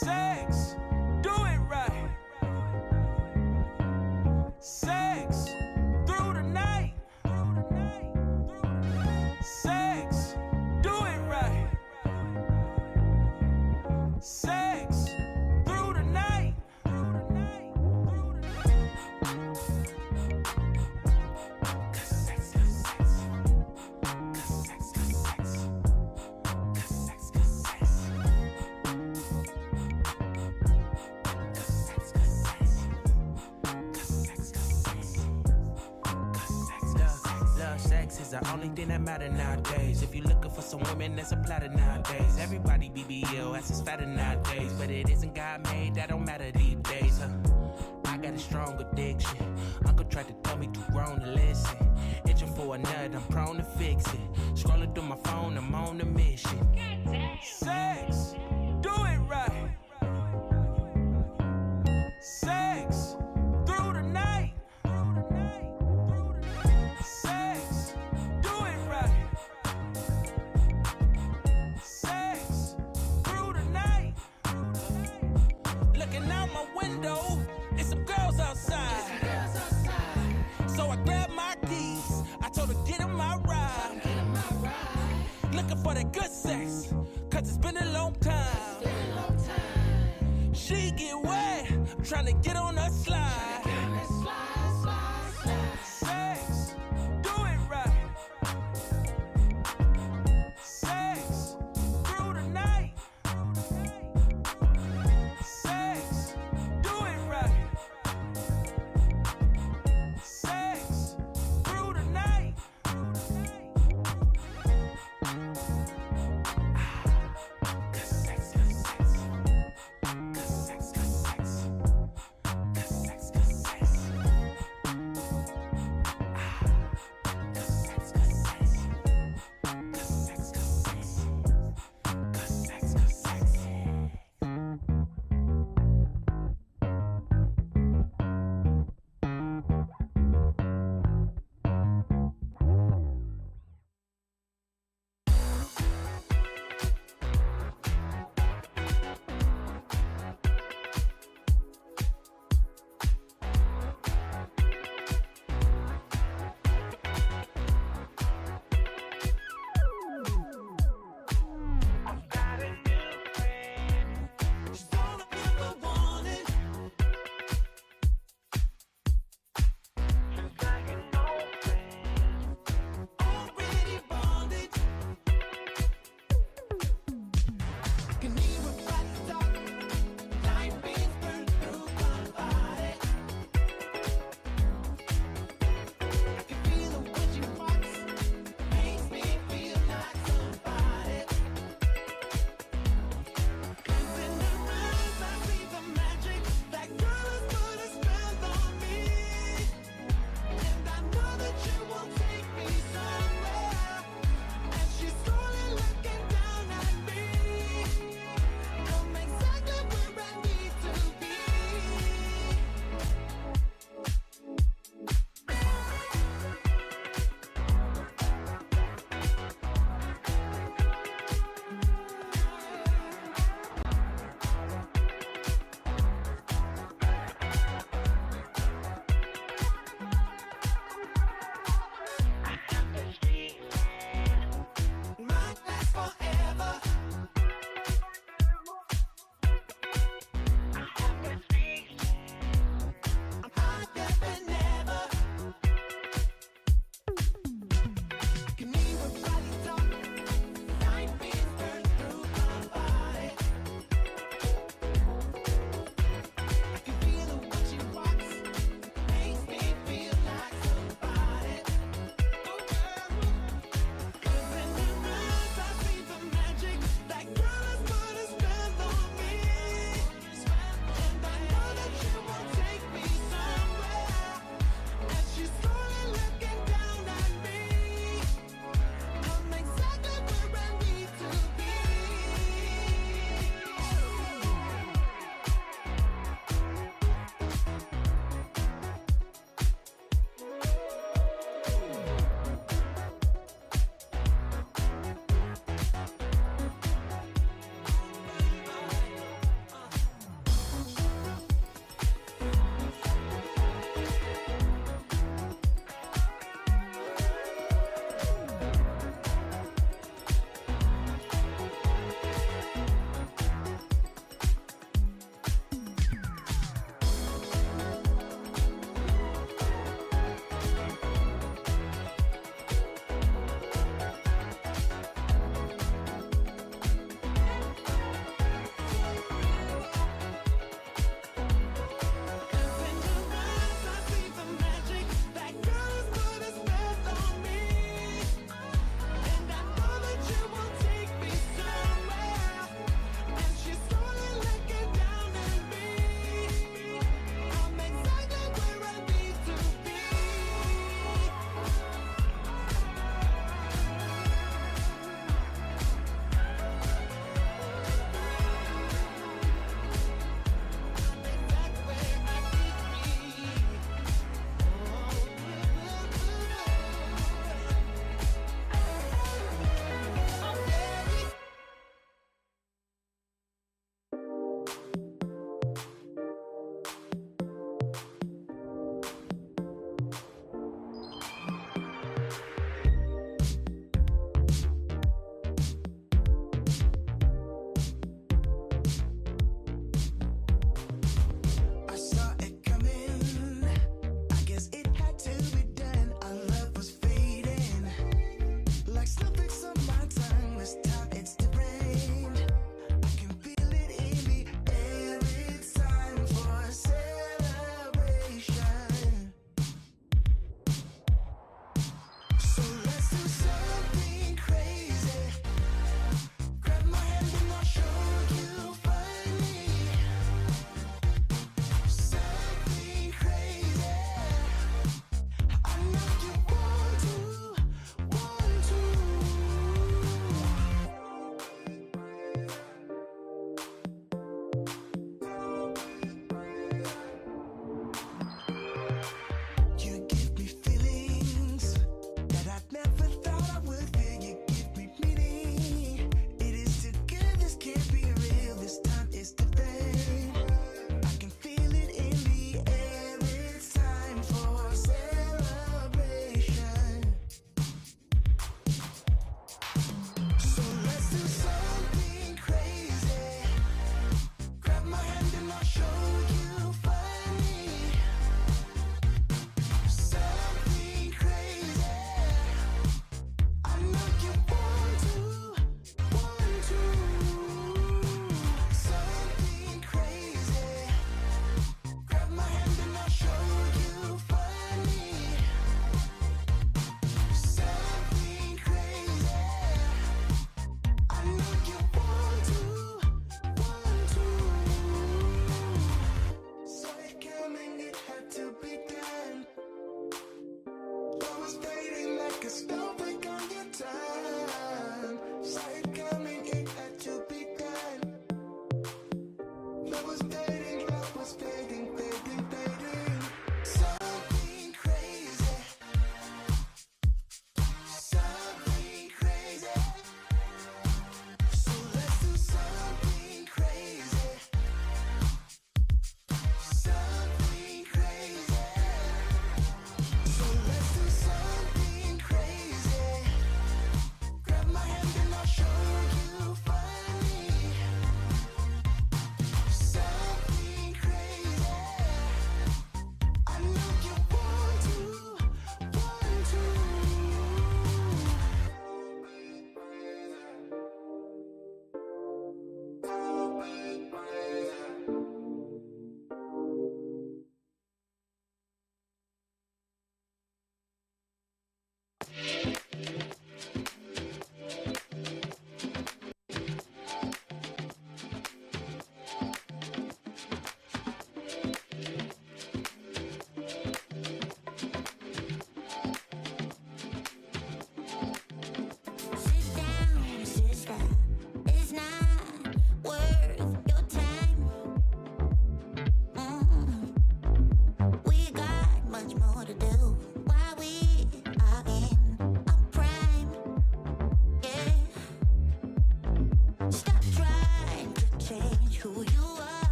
Sex, do it right. Sex, through the night. Sex, do it right. Sex, through the night. Sex is the only thing that matter nowadays. If you're looking for some women, that's a platter nowadays. Everybody BBL, ass is fatter nowadays. But it isn't God made, that don't matter these days, huh? I got a strong addiction. Uncle tried to tell me too grown to listen. Itching for a nut, I'm prone to fix it. Scrolling through my phone, I'm on a mission. Sex, do it right. Sex, through the night. Sex, do it right. Sex, through the night. Looking out my window, it's some girls outside. So I grabbed my keys, I told her get in my ride. Looking for that good sex, cause it's been a long time. She get wet, I'm trying to get on her slide. Sex, do it right. Sex, through the night. Sex, do it right. Sex, through the night. Good sex, good sex. Good sex, good sex. Good sex.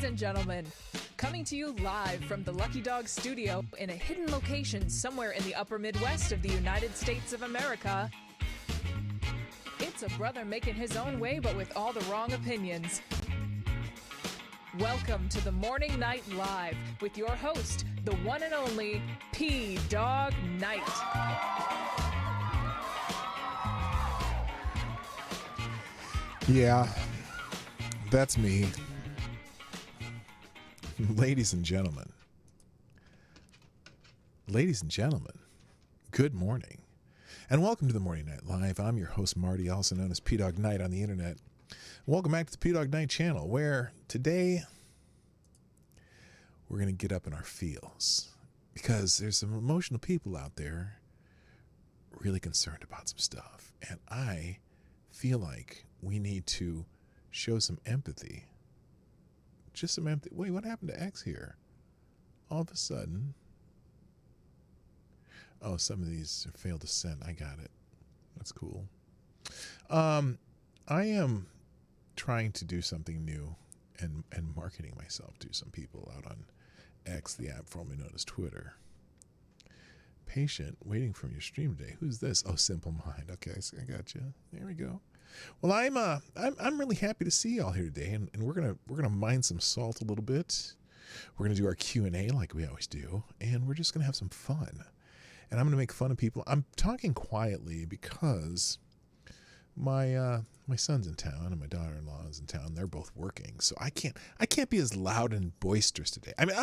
and gentlemen, coming to you live from the Lucky Dog studio in a hidden location somewhere in the upper Midwest of the United States of America, it's a brother making his own way but with all the wrong opinions. Welcome to the Morning Night Live with your host, the one and only Dawg Knight. Yeah, that's me. Ladies and gentlemen, good morning, and welcome to the Morning Night Live. I'm your host, Marty, also known as Dawg Knight on the internet. Welcome back to the Dawg Knight Channel, where today we're going to get up in our feels, because there's some emotional people out there really concerned about some stuff, and I feel like we need to show some empathy. Just some empathy. Wait, what happened to X here? All of a sudden. Oh, some of these failed to send. I got it. That's cool. I am trying to do something new and marketing myself to some people out on X, the app formerly known as Twitter. Patient, waiting for your stream today. Who's this? Oh, Simple Mind. Okay, so I got you. There we go. Well, I'm really happy to see y'all here today, and we're gonna mine some salt a little bit. We're gonna do our Q&A like we always do, and we're just gonna have some fun. And I'm gonna make fun of people. I'm talking quietly because my son's in town and my daughter-in-law is in town. They're both working, so I can't be as loud and boisterous today. I mean,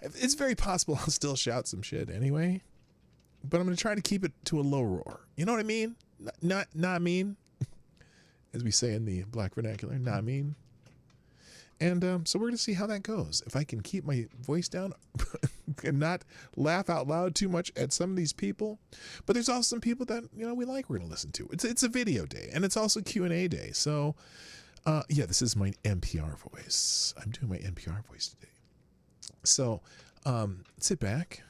it's very possible I'll still shout some shit anyway, but I'm gonna try to keep it to a low roar. You know what I mean? Not mean, as we say in the black vernacular, not mean. And so we're going to see how that goes. If I can keep my voice down and not laugh out loud too much at some of these people. But there's also some people that, we like we're going to listen to. It's a video day, and it's also Q&A day. So, yeah, this is my NPR voice. I'm doing my NPR voice today. So, sit back,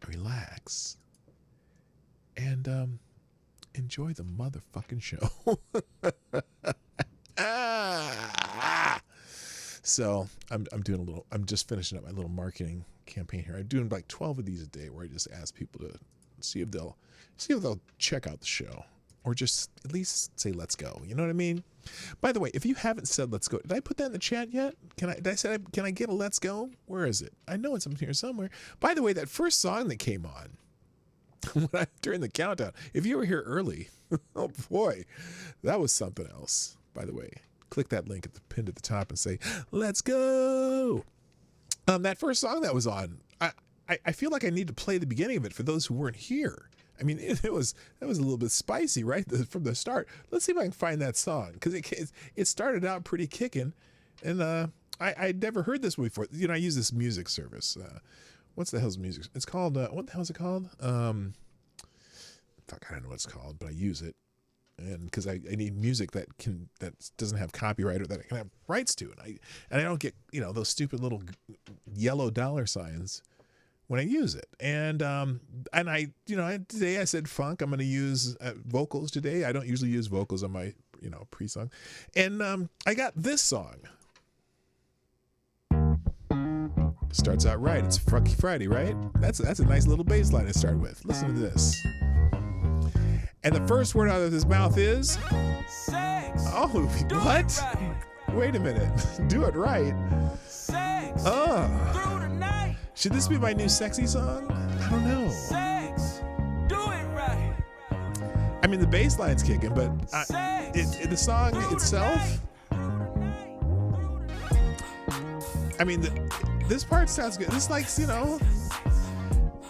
relax, and enjoy the motherfucking show. So I'm just finishing up my little marketing campaign here. I'm doing like 12 of these a day, where I just ask people to see if they'll check out the show, or just at least say let's go. You know what I mean? By the way, if you haven't said let's go, did I put that in the chat yet? Can I get a let's go? Where is it? I know it's up here somewhere. By the way, that first song that came on during the countdown, if you were here early, oh boy, that was something else. By the way, click that link at the pinned at the top and say let's go. That first song that was on, I feel like I need to play the beginning of it for those who weren't here. I mean, that was a little bit spicy right from the start. Let's see if I can find that song, because it started out pretty kicking, and I'd never heard this before. I use this music service. What's the hell's music? It's called, what the hell is it called? Fuck, I don't know what it's called, but I use it. And because I need music that doesn't have copyright, or that I can have rights to. And I don't get, those stupid little yellow dollar signs when I use it. And today I said funk. I'm going to use vocals today. I don't usually use vocals on my, pre-song. And I got this song. Starts out right. It's Funky Friday, right? That's a nice little bass line to start with. Listen to this. And the first word out of his mouth is sex. Oh, what? Right. Wait a minute. Do it right. Sex. Should this be my new sexy song? I don't know. Sex. Do it right. I mean, the bass line's kicking, but the song itself. I mean, this part sounds good. It's like,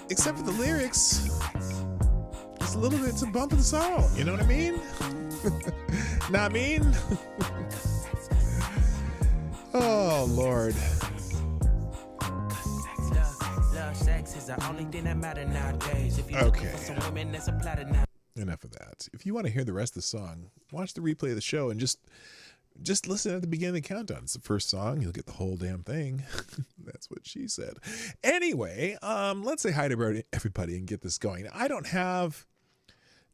except for the lyrics, it's a little bit, it's a bump in the song. You know what I mean? Not mean? Oh, Lord. Love, sex is the only thing that matters nowadays. If you okay. For some women, that's a platinum. Enough of that. If you want to hear the rest of the song, watch the replay of the show and just listen at the beginning of the countdown. It's the first song. You'll get the whole damn thing. That's what she said. Anyway, let's say hi to everybody and get this going.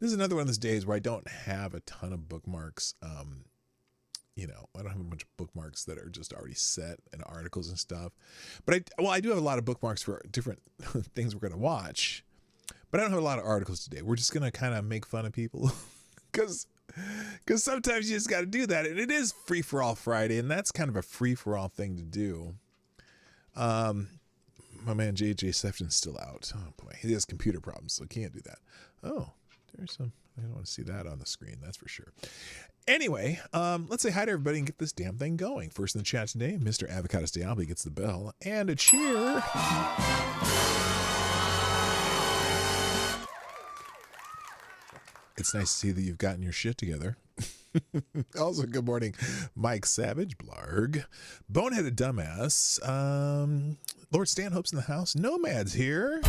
This is another one of those days where I don't have a ton of bookmarks. I don't have a bunch of bookmarks that are just already set and articles and stuff. But I do have a lot of bookmarks for different things we're going to watch. But I don't have a lot of articles today. We're just going to kind of make fun of people because sometimes you just got to do that. And it is Free for All Friday, and that's kind of a free for all thing to do. My man JJ Sefton's still out. Oh boy, he has computer problems, so can't do that. Oh, there's some. I don't want to see that on the screen, that's for sure. Anyway, let's say hi to everybody and get this damn thing going. First in the chat today, Mr. Avocados Diablo gets the bell and a cheer. It's nice to see that you've gotten your shit together. Also, good morning, Mike Savage, Blarg, Boneheaded Dumbass, Lord Stanhope's in the house, Nomad's here.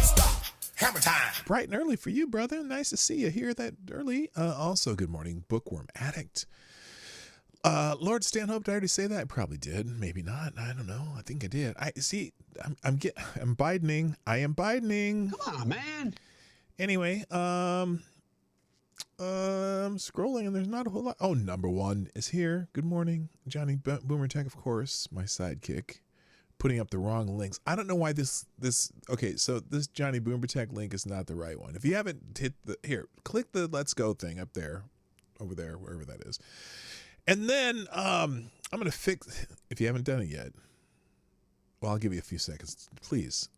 Stop. Hammer time. Bright and early for you, brother. Nice to see you here that early. Also, good morning, Bookworm Addict. Lord Stanhope, did I already say that? I probably did. Maybe not. I don't know. I think I did. I'm Bidening. I am Bidening. Come on, man. Anyway, scrolling and there's not a whole lot. Oh, number one is here. Good morning, Johnny Boomer Tech, of course, my sidekick, putting up the wrong links. I don't know why this. Okay, so this Johnny Boomer Tech link is not the right one. If you haven't hit click the Let's Go thing up there, over there, wherever that is, and then I'm gonna fix. If you haven't done it yet, well, I'll give you a few seconds. Please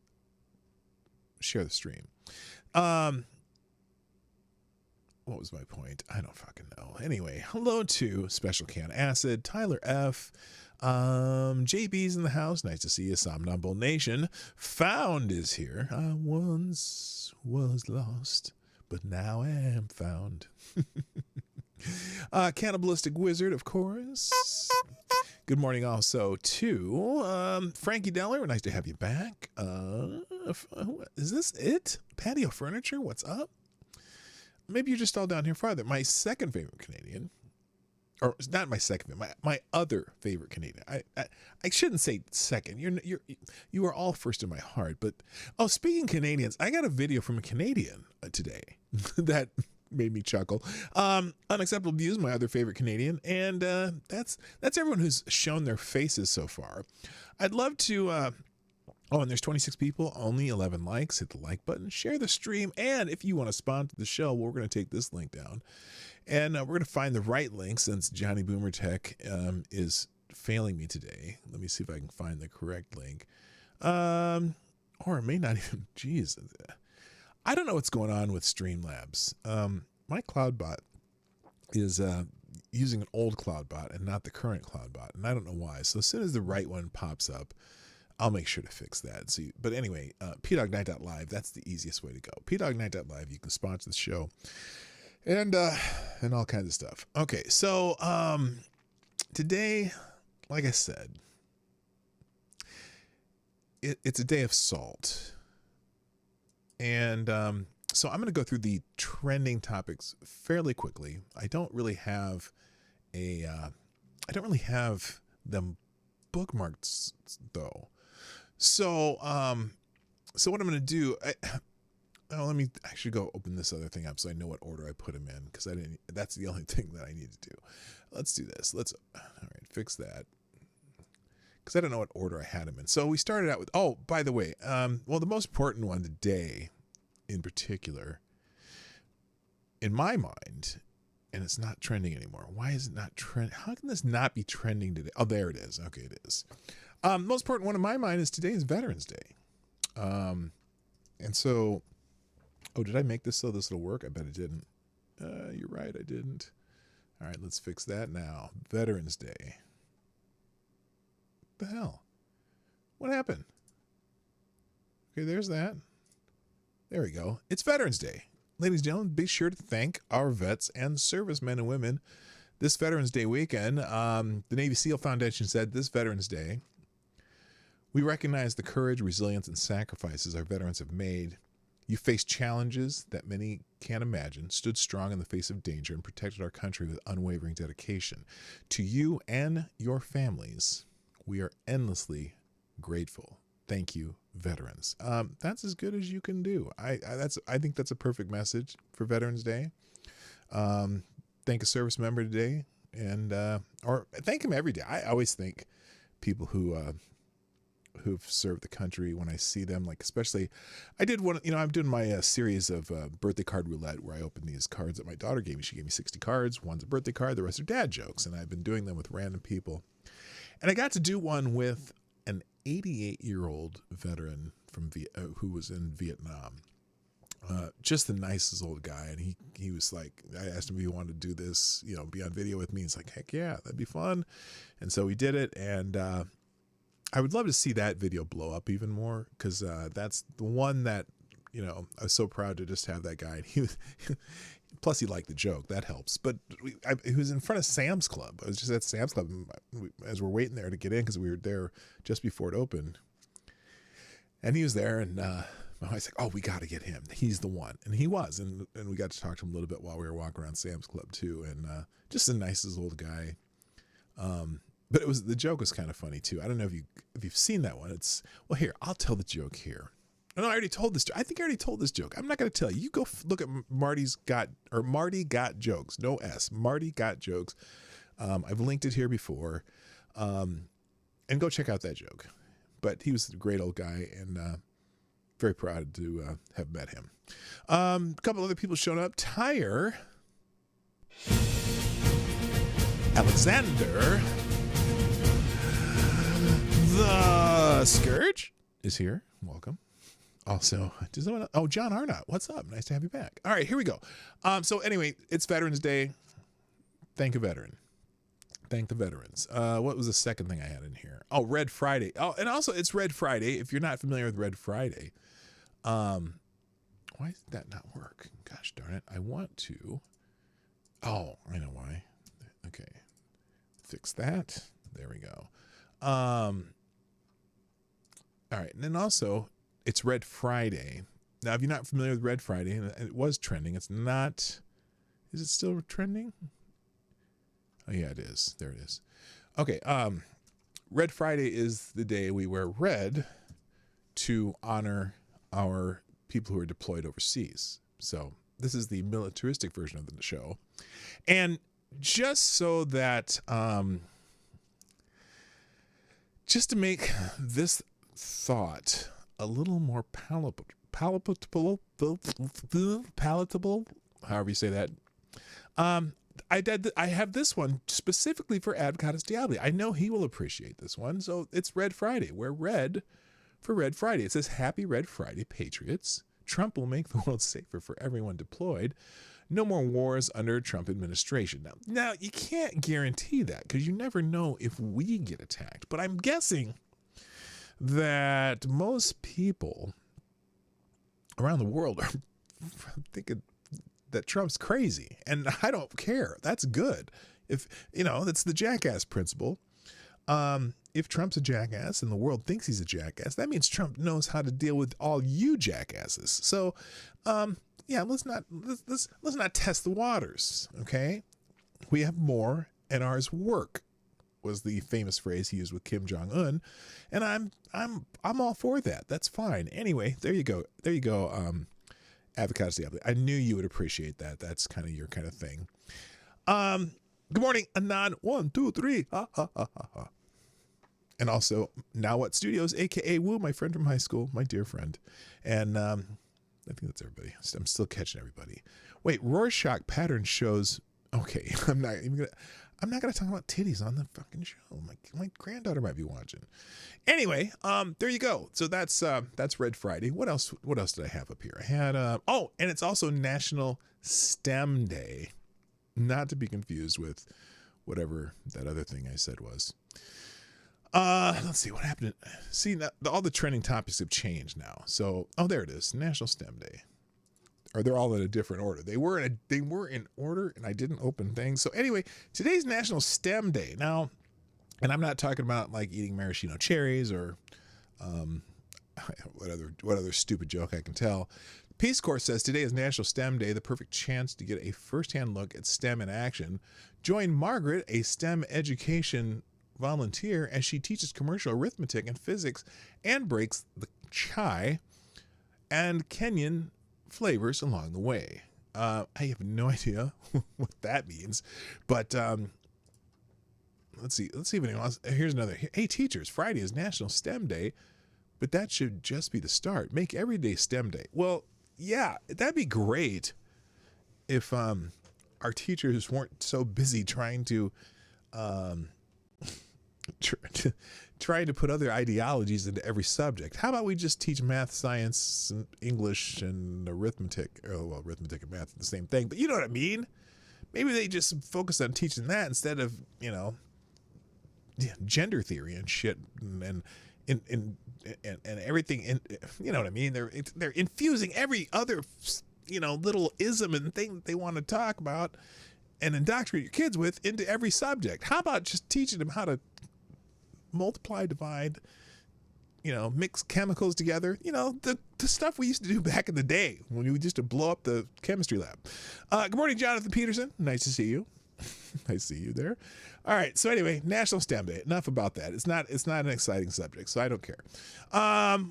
share the stream. What was my point? I don't fucking know. Anyway, hello to Special Can Acid, Tyler F, JB's in the house. Nice to see you, Somnambule Nation. Found is here. I once was lost, but now I am found. Cannibalistic Wizard, of course. Good morning also to Frankie Deller. Nice to have you back. Is this it? Patio Furniture, what's up? Maybe you're just all down here farther. My second favorite Canadian, or not my second, my other favorite Canadian. I shouldn't say second. You are all first in my heart. But speaking of Canadians, I got a video from a Canadian today that made me chuckle. Unacceptable Views, my other favorite Canadian, and that's everyone who's shown their faces so far. I'd love to. And there's 26 people, only 11 likes. Hit the like button, share the stream, and if you want to sponsor the show, we're going to take this link down. And we're going to find the right link since Johnny Boomer Tech is failing me today. Let me see if I can find the correct link. Or it may not even, geez. I don't know what's going on with Streamlabs. My CloudBot is using an old CloudBot and not the current CloudBot, and I don't know why. So as soon as the right one pops up, I'll make sure to fix that. But anyway, pdognight.live, that's the easiest way to go. pdognight.live, you can sponsor the show and all kinds of stuff. Okay, so today, like I said, it's a day of salt. And so I'm going to go through the trending topics fairly quickly. I don't really have them bookmarked though. So what I'm going to do, let me actually go open this other thing up so I know what order I put them in, because that's the only thing that I need to do. Let's do this. All right, fix that. Because I don't know what order I had them in. So we started out with, by the way, the most important one today in particular, in my mind, and it's not trending anymore. Why is it not trending? How can this not be trending today? Oh, there it is. Okay, it is. Most important one in my mind is today is Veterans Day. And so, did I make this so this will work? I bet it didn't. You're right, I didn't. All right, let's fix that now. Veterans Day. What the hell? What happened? Okay, there's that. There we go. It's Veterans Day. Ladies and gentlemen, be sure to thank our vets and servicemen and women this Veterans Day weekend. The Navy SEAL Foundation said this Veterans Day, we recognize the courage, resilience, and sacrifices our veterans have made. You faced challenges that many can't imagine, stood strong in the face of danger, and protected our country with unwavering dedication. To you and your families, we are endlessly grateful. Thank you, veterans. That's as good as you can do. I think that's a perfect message for Veterans Day. Thank a service member today. and or thank him every day. I always thank people who've served the country when I see them. Like, especially, I did one. I'm doing my series of birthday card roulette where I open these cards that my daughter gave me. She gave me 60 cards. One's a birthday card. The rest are dad jokes, and I've been doing them with random people. And I got to do one with an 88-year-old veteran from who was in Vietnam. Just the nicest old guy. And he was like, I asked him if he wanted to do this, be on video with me. He's like, heck yeah, that'd be fun. And so we did it. And I would love to see that video blow up even more, because that's the one that, I was so proud to just have that guy. And he was, plus he liked the joke. That helps. But he was in front of Sam's Club. I was just at Sam's Club as we're waiting there to get in, because we were there just before it opened. And he was there, and my wife's like, oh, we got to get him. He's the one. And he was. And we got to talk to him a little bit while we were walking around Sam's Club too. And just the nicest old guy. But the joke was kind of funny too. I don't know if you've seen that one. Well, here, I'll tell the joke here. No, I already told this. I think I already told this joke. I'm not going to tell you. You go look at Marty Got Jokes. No S. Marty Got Jokes. I've linked it here before. And go check out that joke. But he was a great old guy, and very proud to have met him. A couple other people showing up. Tyre Alexander the Scourge is here. Welcome. Also, John Arnott. What's up? Nice to have you back. All right, here we go. So anyway, it's Veterans Day. Thank a veteran. Thank the veterans. What was the second thing I had in here? Oh, Red Friday. Oh, and also it's Red Friday. If you're not familiar with Red Friday, why did that not work? Gosh darn it. I want to. Oh, I know why. Okay. Fix that. There we go. All right. And then also it's Red Friday. Now, if you're not familiar with Red Friday, and it was trending, it's not, is it still trending? Oh yeah, it is. There it is. Okay. Red Friday is the day we wear red to honor our people who are deployed overseas. So this is the militaristic version of the show. And just so that, just to make this thought a little more palatable, however you say that, I have this one specifically for Advocatus Diabli. I know he will appreciate this one. So it's Red Friday. Wear red for Red Friday. It says, Happy Red Friday, Patriots. Trump will make the world safer for everyone deployed. No more wars under Trump administration. Now you can't guarantee that, because you never know if we get attacked. But I'm guessing that most people around the world are thinking that Trump's crazy, and I don't care. That's good. If that's the jackass principle. If Trump's a jackass and the world thinks he's a jackass, that means Trump knows how to deal with all you jackasses. So, let's not test the waters. Okay, we have more, and ours work, was the famous phrase he used with Kim Jong-un, and I'm all for that. That's fine. Anyway, there you go. Advocatus Diabli. I knew you would appreciate that. That's kind of your kind of thing. Good morning, Anon. 1, 2, 3. Ha, ha, ha, ha, ha. And also, Now What Studios, a.k.a. Woo, my friend from high school, my dear friend. And I think that's everybody. I'm still catching everybody. Wait, Rorschach pattern shows. Okay, I'm not gonna talk about titties on the fucking show. My granddaughter might be watching. Anyway, there you go. So that's Red Friday. What else did I have up here? I had and it's also National STEM Day, not to be confused with whatever that other thing I said was. Let's see what happened. See, now, all the trending topics have changed now. So, there it is, National STEM Day. Or they're all in a different order. They were in order, and I didn't open things. So anyway, today's National STEM Day. Now, and I'm not talking about like eating maraschino cherries or what other stupid joke I can tell. Peace Corps says today is National STEM Day, the perfect chance to get a firsthand look at STEM in action. Join Margaret, a STEM education volunteer, as she teaches commercial arithmetic and physics and breaks the chai and Kenyan flavors along the way. I have no idea what that means, but let's see if anyone else. Here's another. Hey, teachers, Friday is National STEM Day, but that should just be the start. Make every day STEM Day. Well, yeah, that'd be great if our teachers weren't so busy trying to trying to put other ideologies into every subject. How about we just teach math, science, and English, and arithmetic? Oh, well, arithmetic and math are the same thing, but you know what I mean? Maybe they just focus on teaching that instead of, gender theory and shit and everything. You know what I mean? They're infusing every other, little ism and thing that they want to talk about and indoctrinate your kids with into every subject. How about just teaching them how to multiply, divide, mix chemicals together, the stuff we used to do back in the day when we used to blow up the chemistry lab. Good morning, Jonathan Peterson. Nice to see you. Nice to see you there. All right. So anyway, National STEM Day. Enough about that. It's not an exciting subject, so I don't care.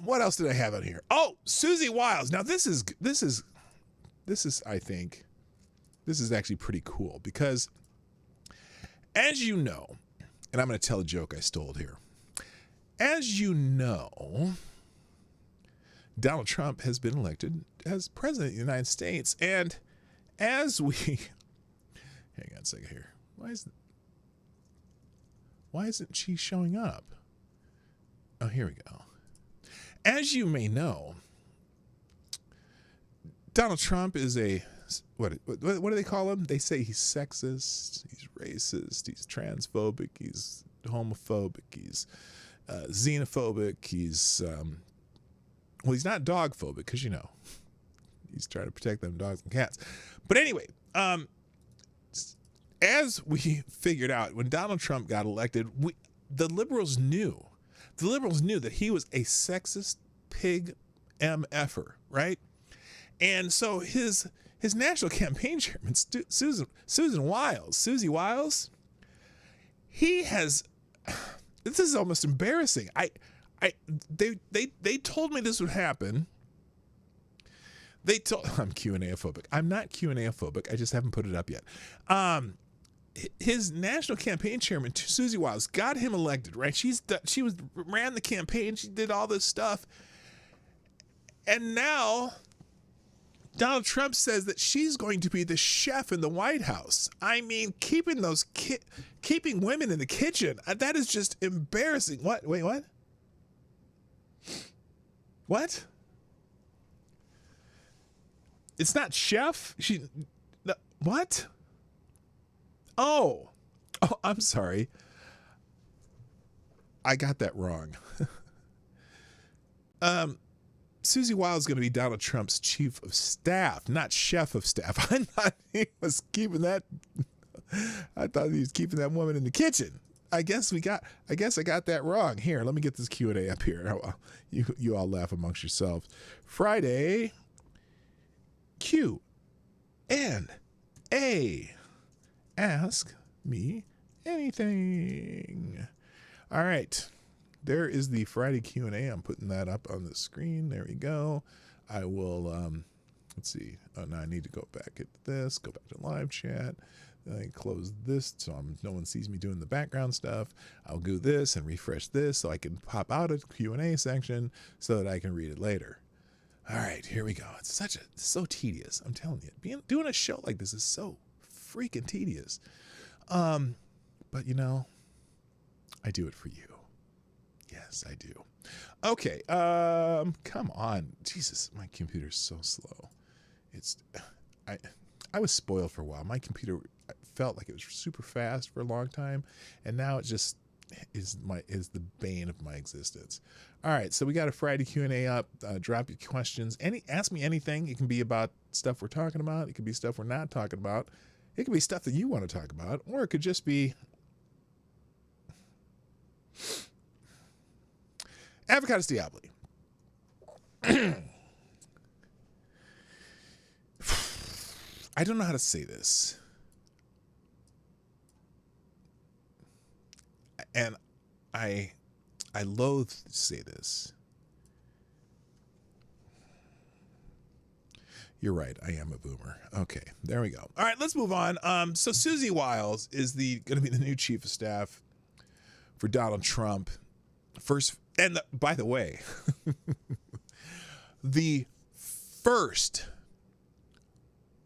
What else did I have on here? Oh, Susie Wiles. Now this is I think this is actually pretty cool because, as you know, and I'm going to tell a joke I stole here. As you know, Donald Trump has been elected as president of the United States. And as we, hang on a second here. Why isn't she showing up? Oh, here we go. As you may know, Donald Trump is what do they call him? They say he's sexist, he's racist, he's transphobic, he's homophobic, he's xenophobic, he's he's not dog phobic because he's trying to protect them dogs and cats. But anyway, as we figured out when Donald Trump got elected, the liberals knew that he was a sexist pig MFer, right? And so his national campaign chairman, Susie Wiles, he has. This is almost embarrassing. They told me this would happen. I'm Q&A phobic. I'm not Q&A phobic. I just haven't put it up yet. His national campaign chairman, Susie Wiles, got him elected. Right? She ran the campaign. She did all this stuff, and now Donald Trump says that she's going to be the chef in the White House. I mean, keeping women in the kitchen. That is just embarrassing. What? Wait, what? What? It's not chef? What? Oh, I'm sorry. I got that wrong. Susie Wiles is going to be Donald Trump's chief of staff, not chef of staff. I thought he was keeping that. I thought he was keeping that woman in the kitchen. I guess I got that wrong. Here, let me get this Q&A up here. You all laugh amongst yourselves. Friday, Q&A. Ask me anything. All right. There is the Friday Q&A. I'm putting that up on the screen. There we go. I will, let's see. Oh, now I need to go back at this, go back to live chat. Then I close this so no one sees me doing the background stuff. I'll do this and refresh this so I can pop out a Q&A section so that I can read it later. All right, here we go. It's so tedious. I'm telling you, doing a show like this is so freaking tedious. But I do it for you. Yes, I do. Okay. Come on. Jesus, my computer's so slow. I was spoiled for a while. My computer felt like it was super fast for a long time, and now it just is the bane of my existence. All right, so we got a Friday Q&A up. Drop your questions. Ask me anything. It can be about stuff we're talking about. It could be stuff we're not talking about. It could be stuff that you want to talk about, or it could just be Avocados Diabli. I don't know how to say this. And I loathe to say this. You're right. I am a boomer. Okay, there we go. All right, let's move on. So Susie Wiles is going to be the new chief of staff. for Donald Trump. First, and by the way, the first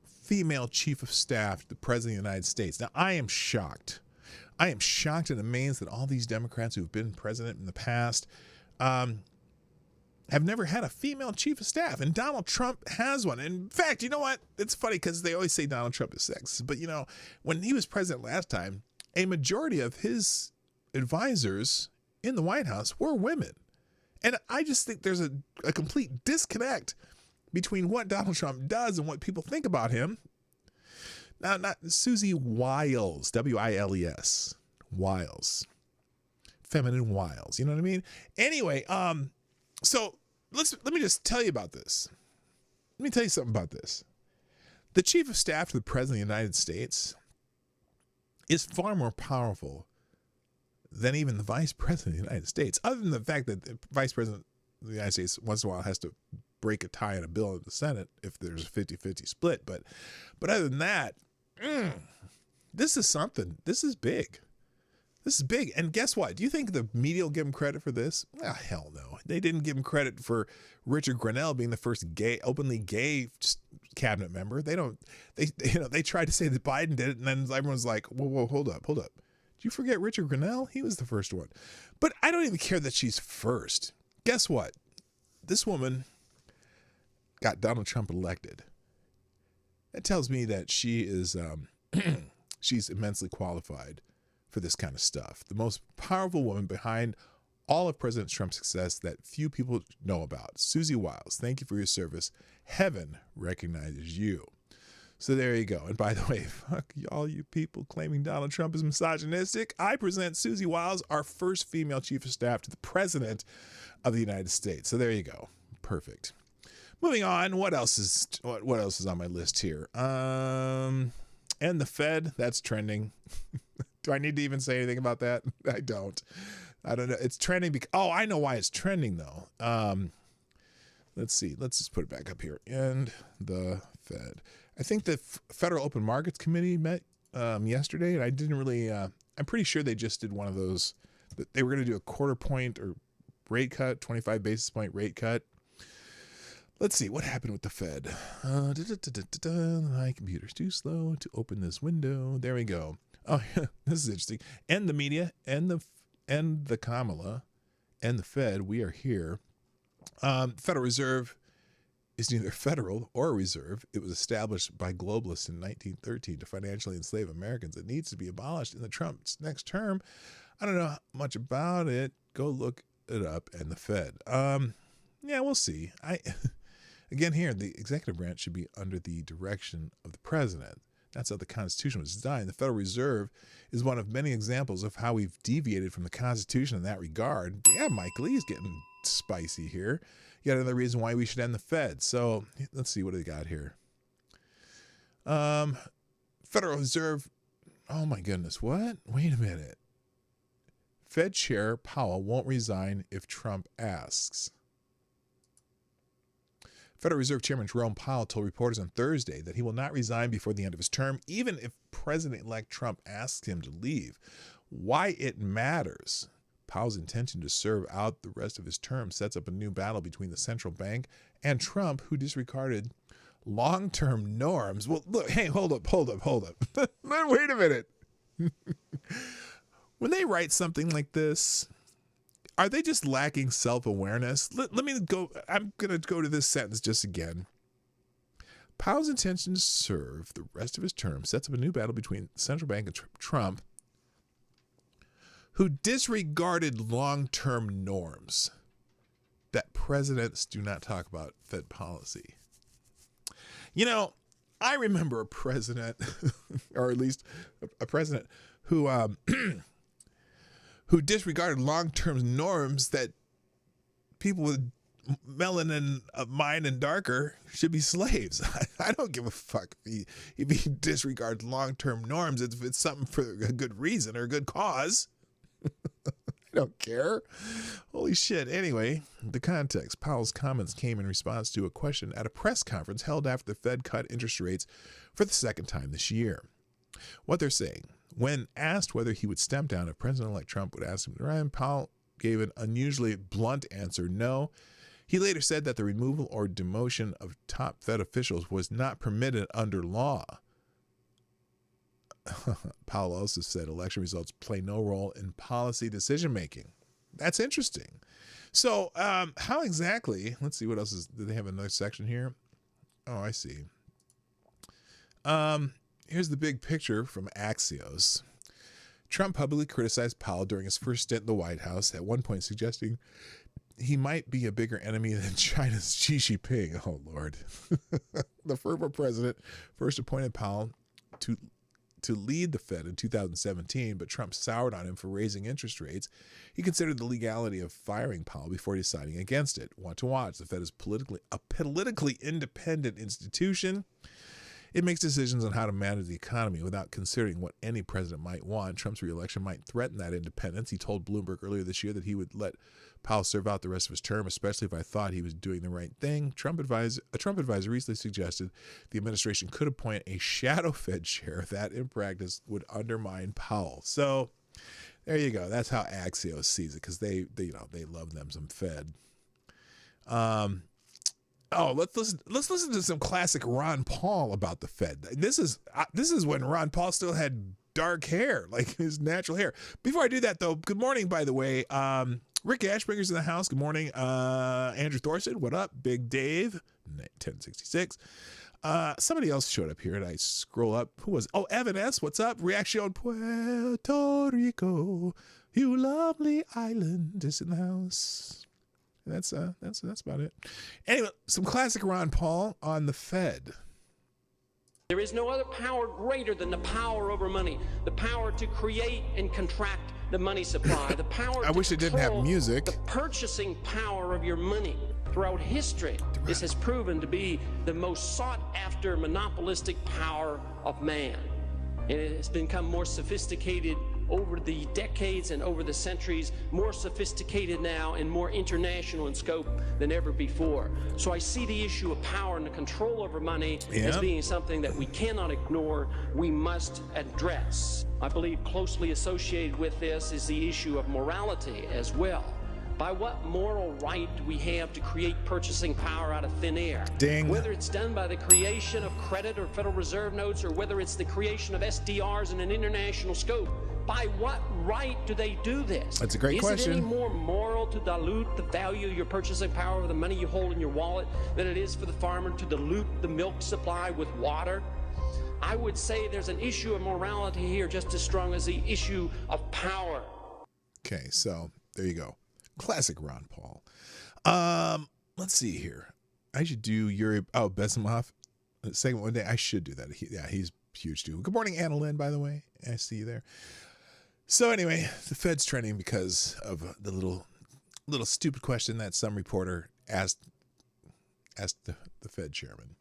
female chief of staff to the President of the United States. Now, I am shocked. I am shocked and amazed that all these Democrats who've been president in the past have never had a female chief of staff, and Donald Trump has one. In fact, you know what? It's funny because they always say Donald Trump is sexist, but you know, when he was president last time, a majority of his advisors in the White House were women. And I just think there's a complete disconnect between what Donald Trump does and what people think about him. Now, not Susie Wiles, W-I-L-E-S, Wiles, feminine Wiles, you know what I mean? Anyway, so let me just tell you about this. Let me tell you something about this. The chief of staff to the President of the United States is far more powerful than even the Vice President of the United States, other than the fact that the Vice President of the United States once in a while has to break a tie in a bill in the Senate if there's a 50-50 split. But other than that, this is something. This is big. This is big. And guess what? Do you think the media will give him credit for this? Ah, hell no. They didn't give him credit for Richard Grenell being the first openly gay cabinet member. They tried to say that Biden did it, and then everyone's like, whoa, hold up. Did you forget Richard Grenell? He was the first one. But I don't even care that she's first. Guess what? This woman got Donald Trump elected. That tells me that she is she's immensely qualified for this kind of stuff. The most powerful woman behind all of President Trump's success that few people know about. Susie Wiles, thank you for your service. Heaven recognizes you. So there you go. And by the way, fuck all you people claiming Donald Trump is misogynistic. I present Susie Wiles, our first female chief of staff to the President of the United States. So there you go. Perfect. Moving on. What else is on my list here? And the Fed, that's trending. Do I need to even say anything about that? I don't know. It's trending I know why it's trending though. Let's see. Let's just put it back up here. And the Fed. I think the Federal Open Markets Committee met yesterday, and I didn't really. I'm pretty sure they just did one of those. They were going to do a quarter point or rate cut, 25 basis point rate cut. Let's see what happened with the Fed. My computer's too slow to open this window. There we go. Oh, this is interesting. And the media and the Kamala and the Fed, we are here. Federal Reserve is neither federal or reserve. It was established by globalists in 1913 to financially enslave Americans. It needs to be abolished in the Trump's next term. I don't know much about it. Go look it up. And the Fed. Yeah, we'll see. Again, here, the executive branch should be under the direction of the president. That's how the Constitution was designed. The Federal Reserve is one of many examples of how we've deviated from the Constitution in that regard. Damn, Mike Lee's getting spicy here. Yet another reason why we should end the Fed. So let's see what they got here. Federal Reserve. Oh my goodness. What? Wait a minute. Fed Chair Powell won't resign if Trump asks. Federal Reserve Chairman Jerome Powell told reporters on Thursday that he will not resign before the end of his term, even if President-elect Trump asks him to leave. Why it matters. Powell's intention to serve out the rest of his term sets up a new battle between the central bank and Trump, who disregarded long-term norms. Well, look, hey, hold up. Wait a minute. When they write something like this, are they just lacking self-awareness? Let me go. I'm going to go to this sentence just again. Powell's intention to serve the rest of his term sets up a new battle between the central bank and Trump, who disregarded long-term norms that presidents do not talk about Fed policy. You know, I remember a president, or at least a president who disregarded long-term norms that people with melanin of mind and darker should be slaves. I don't give a fuck if he disregards long-term norms. If it's something for a good reason or a good cause. I don't care. Holy shit. Anyway, the context. Powell's comments came in response to a question at a press conference held after the Fed cut interest rates for the second time this year. What they're saying, When asked whether he would step down if President-elect Trump would ask him to resign, Powell gave an unusually blunt answer, no. He later said that the removal or demotion of top Fed officials was not permitted under law. Powell also said election results play no role in policy decision-making. That's interesting. So how exactly, let's see what else is, do they have another section here? Oh, I see. Here's the big picture from Axios. Trump publicly criticized Powell during his first stint in the White House, at one point suggesting he might be a bigger enemy than China's Xi Jinping. Oh, Lord. The former president first appointed Powell to lead the Fed in 2017, but Trump soured on him for raising interest rates. He considered the legality of firing Powell before deciding against it. Want to watch. The Fed is a politically independent institution. It makes decisions on how to manage the economy without considering what any president might want. Trump's reelection might threaten that independence. He told Bloomberg earlier this year that he would let Powell serve out the rest of his term, especially if I thought he was doing the right thing. A Trump advisor recently suggested the administration could appoint a shadow Fed chair that, in practice, would undermine Powell. So there you go. That's how Axios sees it, because they love them some Fed. Oh, let's listen to some classic Ron Paul about the Fed. This is when Ron Paul still had dark hair, like his natural hair. Before I do that, though, good morning, by the way. Rick Ashbringer's in the house. Good morning. Andrew Thorson, what up? Big Dave, 1066. Somebody else showed up here, and I scroll up. Who was it? Oh, Evan S., what's up? Reaction Puerto Rico, you lovely island, is in the house. That's about it. Anyway, some classic Ron Paul on the Fed. There is no other power greater than the power over money, the power to create and contract the money supply, the power I wish it didn't have music. The purchasing power of your money. Throughout history, this has proven to be the most sought-after monopolistic power of man. And it has become more sophisticated over the decades and over the centuries, more sophisticated now and more international in scope than ever before. So I see the issue of power and the control over money as being something that we cannot ignore, we must address. I believe closely associated with this is the issue of morality as well. By what moral right do we have to create purchasing power out of thin air? Ding. Whether it's done by the creation of credit or Federal Reserve notes, or whether it's the creation of SDRs in an international scope, by what right do they do this? That's a great question. Is it any more moral to dilute the value of your purchasing power of the money you hold in your wallet than it is for the farmer to dilute the milk supply with water? I would say there's an issue of morality here just as strong as the issue of power. Okay, so there you go. Classic Ron Paul. Let's see here. I should do Yuri Besimov segment one day. I should do that. He's huge too. Good morning, Anna Lynn, by the way. I see you there. So anyway, the Fed's trending because of the little stupid question that some reporter asked the Fed chairman.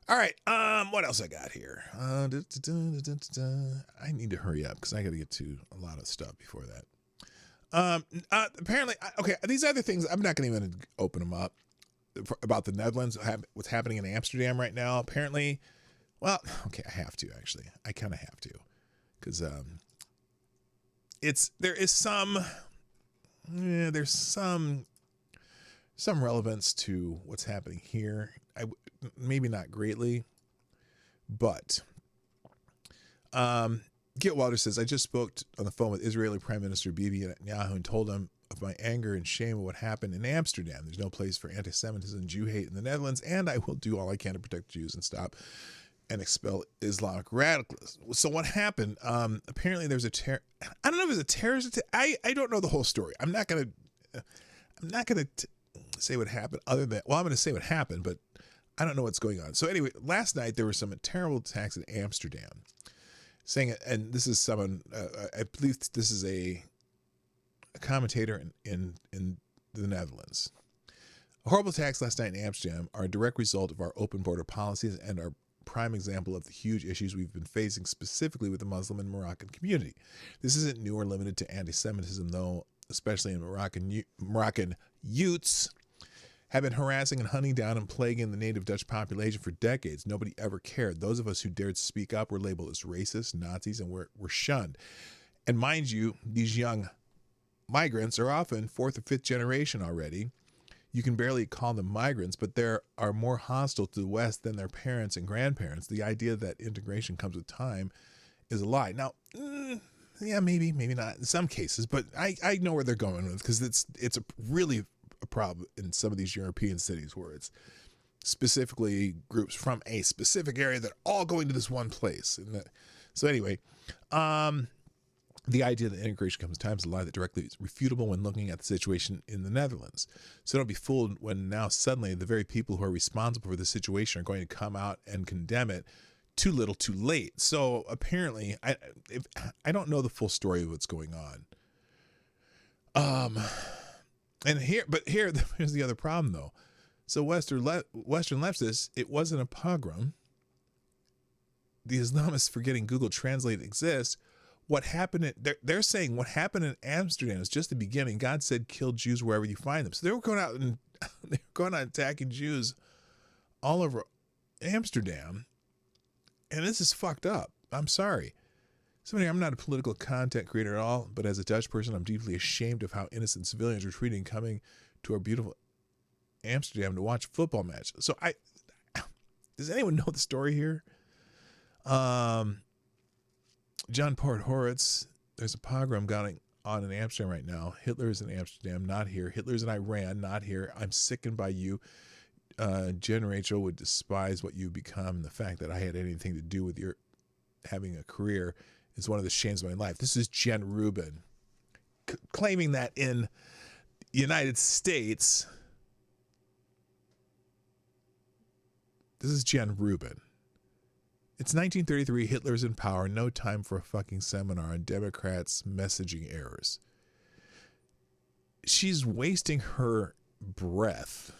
All right, what else I got here? I need to hurry up because I got to get to a lot of stuff before that. Apparently, okay, these other things, I'm not going to even open them up about the Netherlands, what's happening in Amsterdam right now. Apparently, well, okay, I have to, actually. I kind of have to, because there's some relevance to what's happening here. Maybe not greatly, but Get Walter says, I just spoke on the phone with Israeli Prime Minister Bibi Netanyahu and told him of my anger and shame of what happened in Amsterdam. There's no place for anti-Semitism and Jew hate in the Netherlands, and I will do all I can to protect Jews and stop and expel Islamic radicals. So what happened? Apparently there's I don't know if it's a terrorist attack. I don't know the whole story. I'm not gonna say what happened other than, well, I'm gonna say what happened, but I don't know what's going on. So anyway, last night there were some terrible attacks in Amsterdam. Saying, and this is someone, I believe this is a commentator in the Netherlands. Horrible attacks last night in Amsterdam are a direct result of our open border policies and are prime example of the huge issues we've been facing specifically with the Muslim and Moroccan community. This isn't new or limited to anti-Semitism, though, especially in Moroccan youths. have been harassing and hunting down and plaguing the native Dutch population for decades. Nobody ever cared. Those of us who dared to speak up were labeled as racist, Nazis, and were shunned. And mind you, these young migrants are often 4th or 5th generation already. You can barely call them migrants, but they are more hostile to the West than their parents and grandparents. The idea that integration comes with time is a lie. Now, yeah, maybe not in some cases, but I know where they're going with, because it's really a problem in some of these European cities where it's specifically groups from a specific area that are all going to this one place. So anyway, the idea that integration comes with time is a lie that directly is refutable when looking at the situation in the Netherlands. So don't be fooled when now suddenly the very people who are responsible for the situation are going to come out and condemn it too little too late. So apparently, I don't know the full story of what's going on. Here's the other problem though. So Western leftists, it wasn't a pogrom. The Islamists forgetting Google Translate exists. What happened? They're saying what happened in Amsterdam is just the beginning. God said, "Kill Jews wherever you find them." So they were going out and attacking Jews all over Amsterdam, and this is fucked up. I'm sorry. I'm not a political content creator at all, but as a Dutch person, I'm deeply ashamed of how innocent civilians were treated coming to our beautiful Amsterdam to watch a football match. So does anyone know the story here? John Port Horitz, there's a pogrom going on in Amsterdam right now. Hitler is in Amsterdam, not here. Hitler's in Iran, not here. I'm sickened by you. Jen Rachel would despise what you become, and the fact that I had anything to do with your having a career is one of the shames of my life. This is Jen Rubin claiming that in the United States. This is Jen Rubin. It's 1933. Hitler's in power. No time for a fucking seminar on Democrats' messaging errors. She's wasting her breath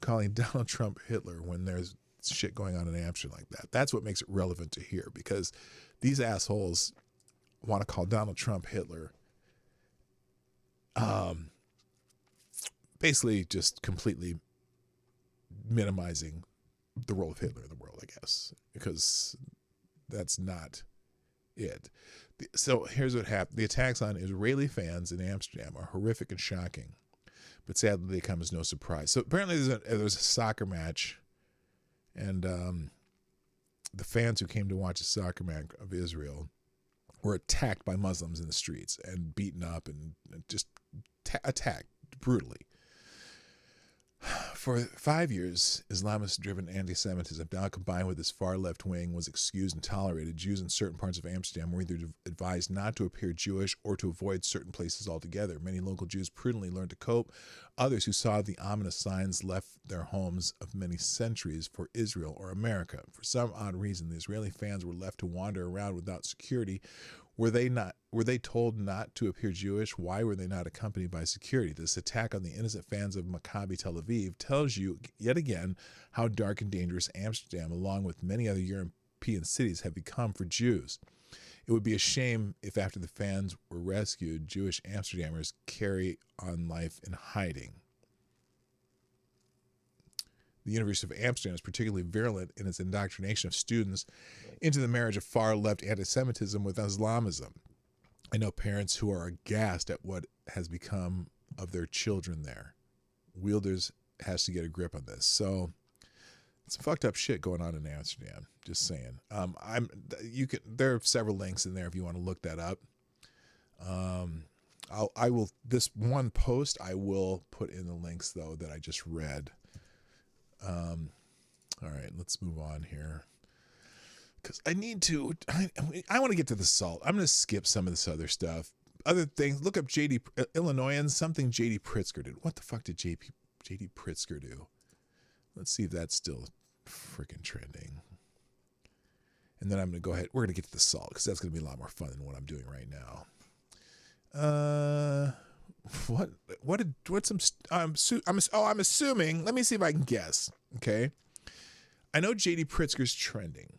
calling Donald Trump Hitler when there's shit going on in Amsterdam like that. That's what makes it relevant to hear, because these assholes want to call Donald Trump Hitler. Basically just completely minimizing the role of Hitler in the world, I guess, because that's not it. So here's what happened. The attacks on Israeli fans in Amsterdam are horrific and shocking, but sadly they come as no surprise. So apparently there's a soccer match, and the fans who came to watch a soccer match of Israel were attacked by Muslims in the streets and beaten up and just attacked brutally. For 5 years, Islamist-driven anti-Semitism, now combined with this far left wing, was excused and tolerated. Jews in certain parts of Amsterdam were either advised not to appear Jewish or to avoid certain places altogether. Many local Jews prudently learned to cope. Others who saw the ominous signs left their homes of many centuries for Israel or America. For some odd reason, the Israeli fans were left to wander around without security. Were they told not to appear Jewish? Why were they not accompanied by security? This attack on the innocent fans of Maccabi Tel Aviv tells you yet again how dark and dangerous Amsterdam, along with many other European cities, have become for Jews. It would be a shame if after the fans were rescued, Jewish Amsterdammers carry on life in hiding. The University of Amsterdam is particularly virulent in its indoctrination of students into the marriage of far-left anti-Semitism with Islamism. I know parents who are aghast at what has become of their children there. Wilders has to get a grip on this. So it's fucked up shit going on in Amsterdam. Just saying. There are several links in there if you want to look that up. I will. This one post I will put in the links though that I just read. All right, let's move on here, because I want to get to the salt. I'm going to skip some of this other stuff. Other things, look up Illinoisans, something J.D. Pritzker did. What the fuck did J.D. Pritzker do? Let's see if that's still freaking trending. And then I'm going to go ahead. We're going to get to the salt, because that's going to be a lot more fun than what I'm doing right now. I'm assuming, let me see if I can guess. Okay. I know J.D. Pritzker's trending.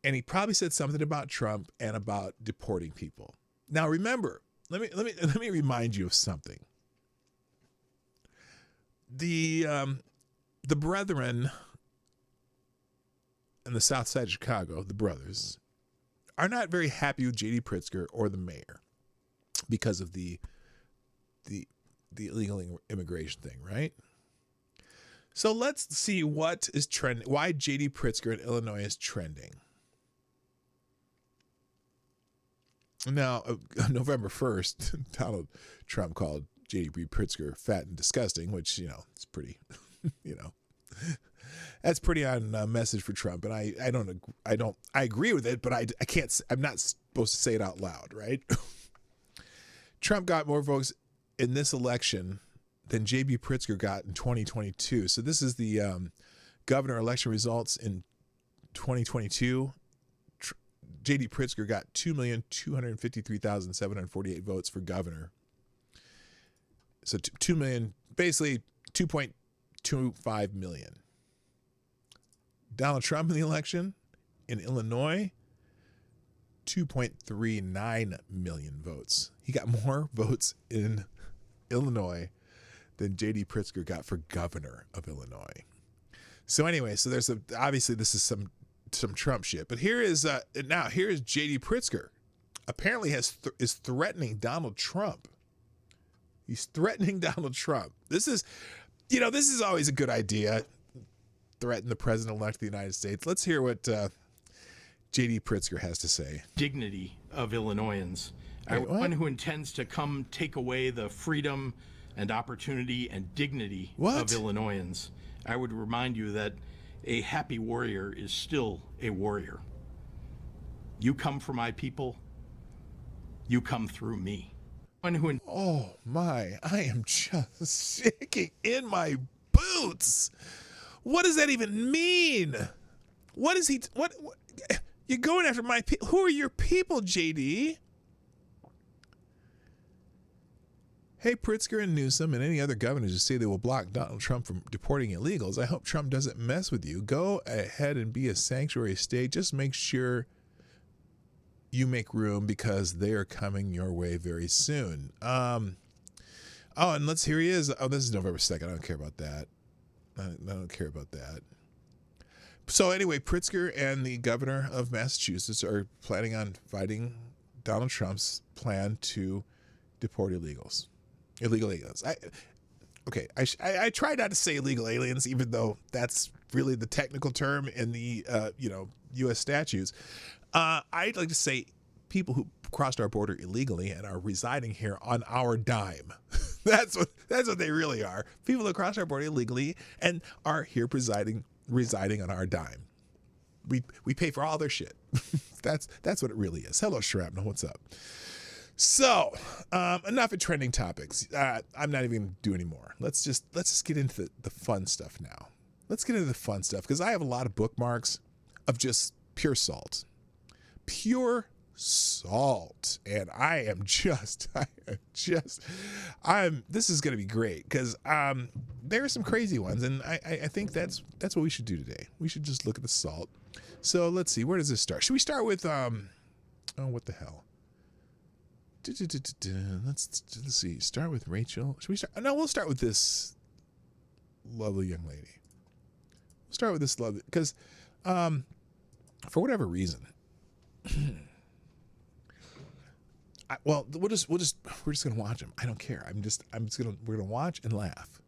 And he probably said something about Trump and about deporting people. Now remember, let me remind you of something. The brethren in the south side of Chicago, the brothers, are not very happy with J.D. Pritzker or the mayor because of the illegal immigration thing, right? So let's see what is trending. Why J.D. Pritzker in Illinois is trending. Now, November 1st, Donald Trump called J.D. Pritzker fat and disgusting, which, it's pretty, that's pretty on message for Trump. And I agree with it, but I'm not supposed to say it out loud, right? Trump got more votes in this election than J.B. Pritzker got in 2022. So this is the governor election results in 2022. J.D. Pritzker got 2,253,748 votes for governor. So 2 million, basically 2.25 million. Donald Trump in the election in Illinois, 2.39 million votes. He got more votes in Illinois than J.D. Pritzker got for governor of Illinois. So anyway, so there's obviously this is some Trump shit. But here is J.D. Pritzker. Apparently is threatening Donald Trump. He's threatening Donald Trump. This is always a good idea. Threaten the president-elect of the United States. Let's hear what J.D. Pritzker has to say. Dignity of Illinoisans. One who intends to come take away the freedom and opportunity and dignity of Illinoisans. I would remind you that a happy warrior is still a warrior. You come for my people, you come through me. Oh my, I am just shaking in my boots. What does that even mean? What is he, what you're going after my people? Who are your people, JD? Hey, Pritzker and Newsom and any other governors who say they will block Donald Trump from deporting illegals, I hope Trump doesn't mess with you. Go ahead and be a sanctuary state. Just make sure you make room because they are coming your way very soon. And here he is. Oh, this is November 2nd. I don't care about that. I don't care about that. So anyway, Pritzker and the governor of Massachusetts are planning on fighting Donald Trump's plan to deport illegal aliens. I try not to say illegal aliens, even though that's really the technical term in the U.S. statutes. I'd like to say people who crossed our border illegally and are residing here on our dime. That's what they really are. People who crossed our border illegally and are here residing on our dime. We pay for all their shit. That's what it really is. Hello, Shrapnel. What's up? So, enough of trending topics. I'm not even going to do any more. Let's just get into the fun stuff now. Let's get into the fun stuff because I have a lot of bookmarks of just pure salt. Pure salt. And this is going to be great because there are some crazy ones. And I think that's what we should do today. We should just look at the salt. So let's see. Where does this start? Should we start with, what the hell? Let's see. Start with Rachel. Should we start? No, we'll start with this lovely young lady. We'll start with this lovely because, for whatever reason, we're just gonna watch them. I don't care. We're gonna watch and laugh,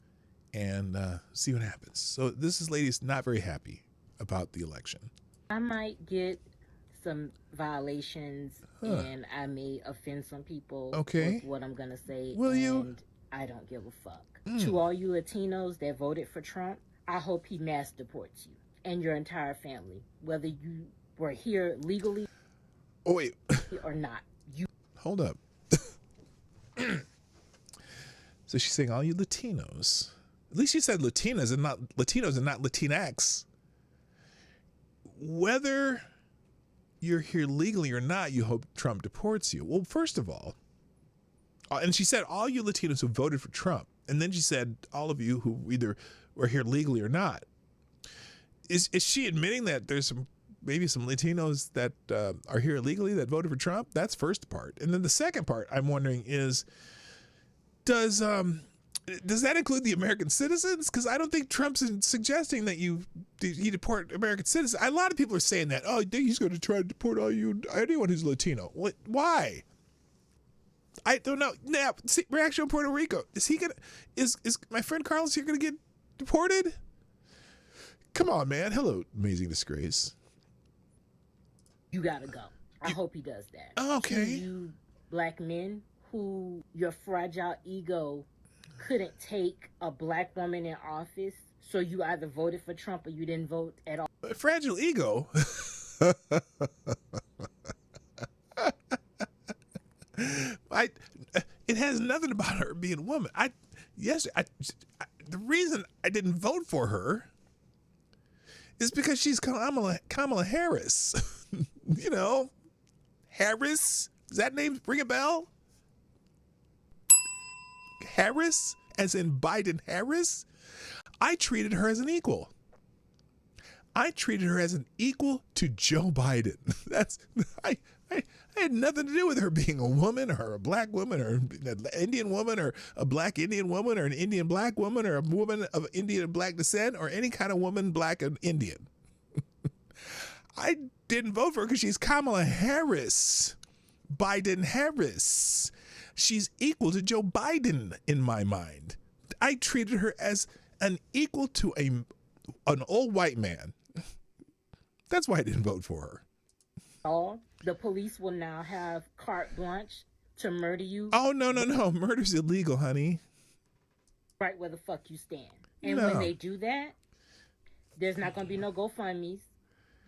and see what happens. So this lady's not very happy about the election. I might get some violations and I may offend some people with what I'm gonna say. Will you? I don't give a fuck. To all you Latinos that voted for Trump, I hope he mass deports you and your entire family, whether you were here legally or not. Hold up. So she's saying all you Latinos. At least she said Latinas and not Latinos and not Latinx. Whether you're here legally or not, you hope Trump deports you. Well, first of all, and she said all you Latinos who voted for Trump, and then she said all of you who either were here legally or not. Is she admitting that there's some maybe some Latinos that are here illegally that voted for Trump. That's first part. And then the second part I'm wondering is, does that include the American citizens? Because I don't think Trump's suggesting that you deport American citizens. A lot of people are saying that. Oh, he's going to try to deport anyone who's Latino. What? Why? I don't know. Now, see, reaction on Puerto Rico. Is my friend Carlos here going to get deported? Come on, man. Hello, Amazing Disgrace. You gotta go. I hope he does that. Okay. To you black men who your fragile ego couldn't take a black woman in office, so you either voted for Trump or you didn't vote at all. Fragile ego? It has nothing about her being a woman. The reason I didn't vote for her is because she's Kamala Harris. You know, Harris. Does that name ring a bell? Harris, as in Biden Harris. I treated her as an equal. I treated her as an equal to Joe Biden. I had nothing to do with her being a woman or a black woman or an Indian woman or a black Indian woman or an Indian black woman or a woman of Indian and black descent or any kind of woman, black and Indian. I didn't vote for her because she's Kamala Harris. Biden Harris. She's equal to Joe Biden in my mind. I treated her as an equal to an old white man. That's why I didn't vote for her. Oh, the police will now have carte blanche to murder you. Oh, no. Murder's illegal, honey. Right where the fuck you stand. And when they do that, there's not going to be no GoFundMes.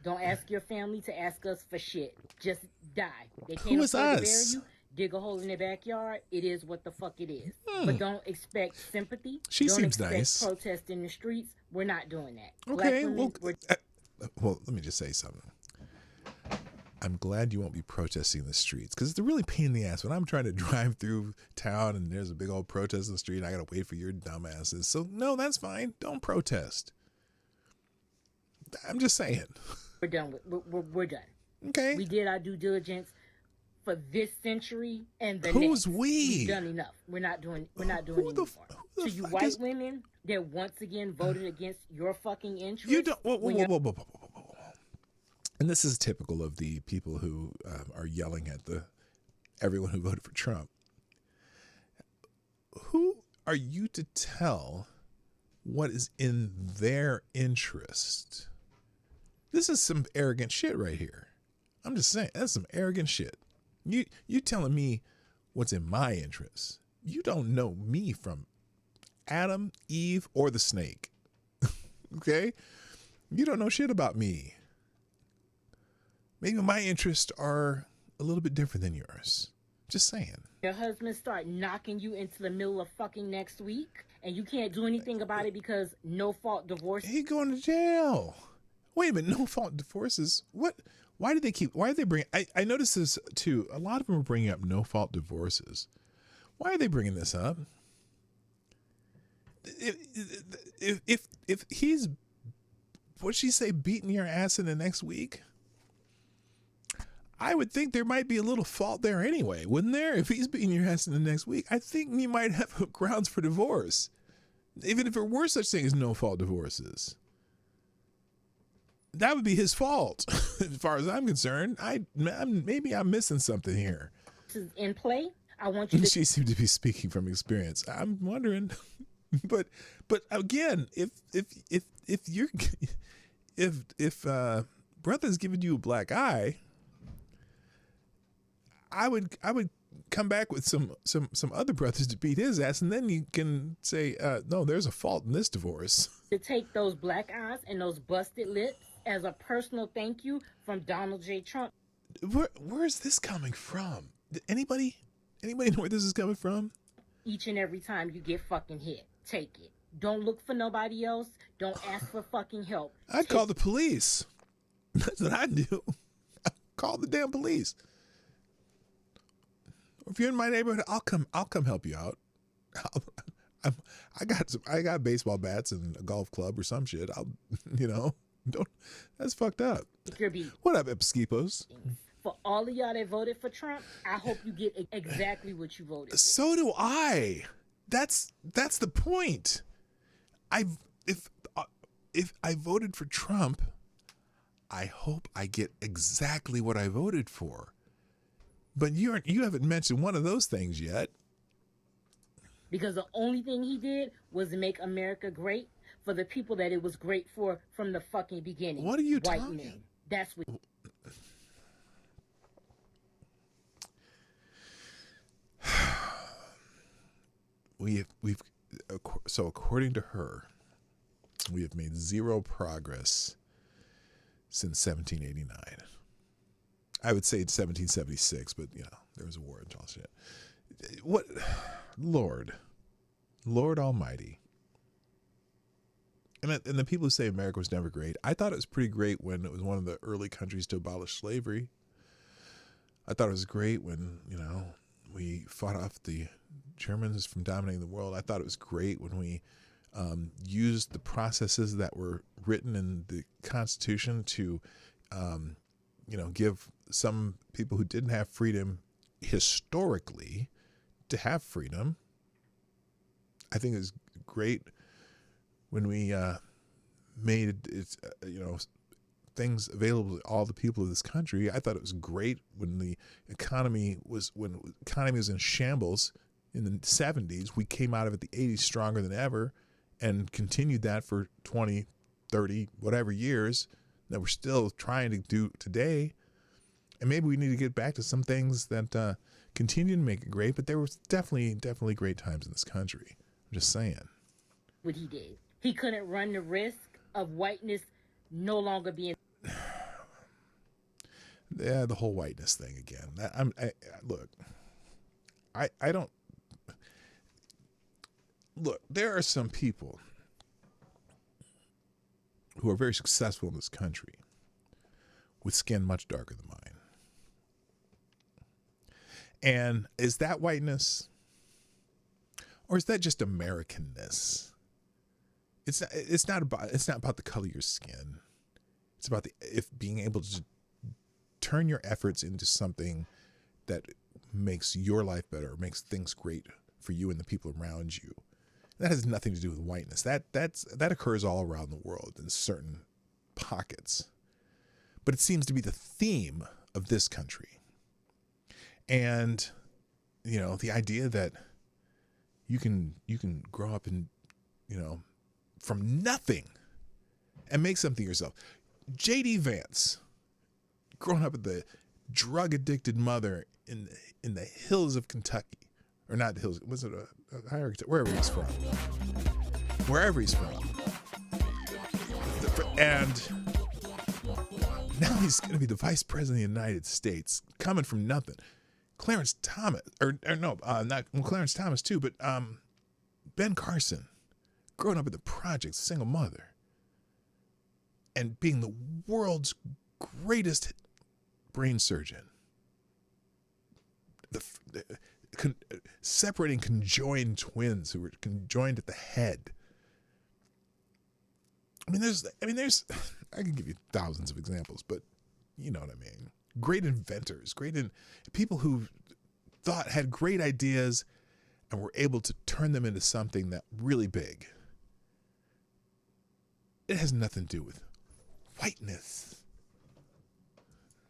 Don't ask your family to ask us for shit. Just die. They can't afford to bury you. Dig a hole in their backyard. It is what the fuck it is. But don't expect sympathy. She don't seems expect nice. Protest in the streets. We're not doing that. Okay. Well, let me just say something. I'm glad you won't be protesting in the streets because it's a really pain in the ass when I'm trying to drive through town and there's a big old protest in the street. I got to wait for your dumbasses. So, no, that's fine. Don't protest. I'm just saying. We're done. We're done. Okay. We did our due diligence for this century and the Who's next. we? We've done enough. We're not doing anymore. So you white women that once again voted against your fucking interests. You don't. Whoa. And this is typical of the people who are yelling at everyone who voted for Trump. Who are you to tell what is in their interest? This is some arrogant shit right here. I'm just saying, that's some arrogant shit. You telling me what's in my interest. You don't know me from Adam, Eve, or the snake. Okay? You don't know shit about me. Maybe my interests are a little bit different than yours. Just saying. Your husband start knocking you into the middle of fucking next week, and you can't do anything about it because no-fault divorce. He going to jail. Wait a minute, no-fault divorces? What? Why did they bring? I noticed this too. A lot of them are bringing up no-fault divorces. Why are they bringing this up? If he's, what'd she say, beating your ass in the next week? I would think there might be a little fault there anyway, wouldn't there? If he's beating your ass in the next week, I think you might have grounds for divorce, even if there were such things as no-fault divorces. That would be his fault, as far as I'm concerned. Maybe I'm missing something here. This is in play. I want you to. She seemed to be speaking from experience. I'm wondering, but again, if brother's giving you a black eye, I would come back with some other brothers to beat his ass, and then you can say, no, there's a fault in this divorce. To take those black eyes and those busted lips as a personal thank you from Donald J. Trump. Where's this coming from? Anybody know where this is coming from? Each and every time you get fucking hit, take it. Don't look for nobody else. Don't ask for fucking help. I'd call the police. That's what I do. Call the damn police. If you're in my neighborhood, I'll come help you out. I got baseball bats and a golf club or some shit. That's fucked up. Your beat. What up, Epskipos? For all of y'all that voted for Trump, I hope you get exactly what you voted for. So do I. That's the point. If I voted for Trump, I hope I get exactly what I voted for. But you haven't mentioned one of those things yet. Because the only thing he did was make America great for the people that it was great for from the fucking beginning. What are you White talking? men. That's what. So according to her, we have made zero progress since 1789. I would say it's 1776, but there was a war and all shit. What, Lord Almighty. And the people who say America was never great, I thought it was pretty great when it was one of the early countries to abolish slavery. I thought it was great when, we fought off the Germans from dominating the world. I thought it was great when we used the processes that were written in the Constitution to, give some people who didn't have freedom historically to have freedom. I think it was great when we made it, things available to all the people of this country. I thought it was great when the economy was in shambles in the 70s. We came out of it the 80s stronger than ever and continued that for 20, 30, whatever years that we're still trying to do today. And maybe we need to get back to some things that continue to make it great, but there was definitely great times in this country. I'm just saying. What he did. He couldn't run the risk of whiteness no longer being. Yeah, the whole whiteness thing again. I don't. Look, there are some people who are very successful in this country with skin much darker than mine. And is that whiteness? Or is that just Americanness? It's not about the color of your skin. It's about being able to turn your efforts into something that makes your life better, makes things great for you and the people around you. That has nothing to do with whiteness. That occurs all around the world in certain pockets. But it seems to be the theme of this country. And the idea that you can grow up in from nothing and make something yourself. J.D. Vance, growing up with the drug-addicted mother in the hills of Kentucky, or not the hills, was it a higher, wherever he's from. And now he's going to be the vice president of the United States, coming from nothing. Clarence Thomas, not Clarence Thomas too, but Ben Carson, growing up in the projects, single mother, and being the world's greatest brain surgeon, separating conjoined twins who were conjoined at the head. I can give you thousands of examples, but you know what I mean. Great inventors, people who had great ideas and were able to turn them into something that really big. It has nothing to do with whiteness.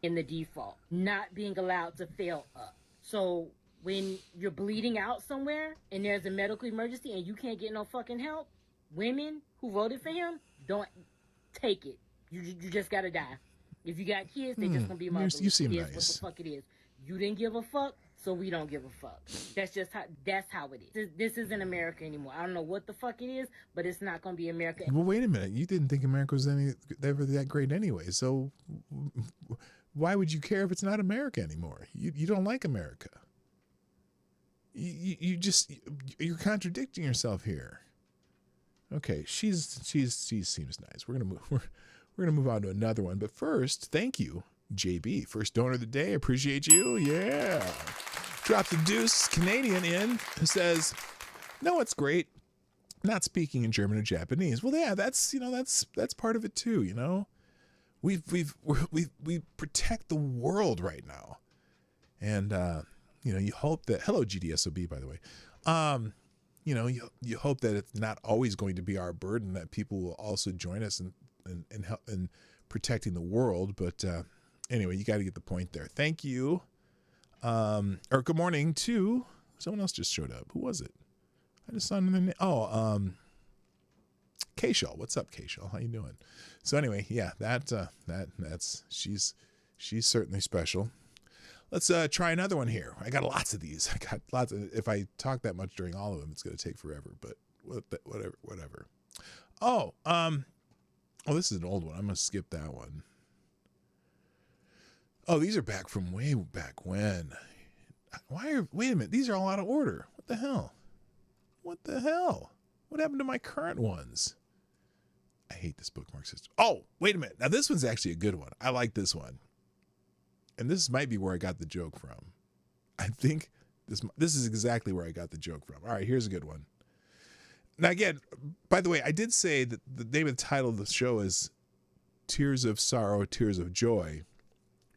In the default, not being allowed to fail up. So when you're bleeding out somewhere and there's a medical emergency and you can't get no fucking help, women who voted for him, don't take it. You just gotta die. If you got kids, they just gonna be motherless. You seem it is nice. what the fuck it is. You didn't give a fuck, so we don't give a fuck. That's how it is. This isn't America anymore. I don't know what the fuck it is, but it's not gonna be America. Well, wait a minute. You didn't think America was ever that great anyway. So why would you care if it's not America anymore? You don't like America. You're contradicting yourself here. Okay, she seems nice. We're gonna move on to another one, but first, thank you, JB, first donor of the day. Appreciate you. Yeah, dropped the deuce Canadian in who says, "No, it's great. not speaking in German or Japanese. Well, yeah, that's part of it too. We protect the world right now, and you hope that, hello GDSOB, by the way, you hope that it's not always going to be our burden, that people will also join us in protecting the world. But anyway, you got to get the point there. Thank you. Or good morning to someone else just showed up. Who was it? I just saw their name. Oh, K-Shell. What's up, K-Shell? How you doing? So anyway, yeah, that's she's certainly special. Let's try another one here. I got lots of these. If I talk that much during all of them, it's going to take forever, but whatever. Oh, this is an old one. I'm going to skip that one. Oh, these are back from way back when. Wait a minute. These are all out of order. What the hell? What happened to my current ones? I hate this bookmark system. Oh, wait a minute. Now this one's actually a good one. I like this one. And this might be where I got the joke from. I think this is exactly where I got the joke from. All right, here's a good one. Now again, by the way, I did say that the name of the title of the show is Tears of Sorrow, Tears of Joy.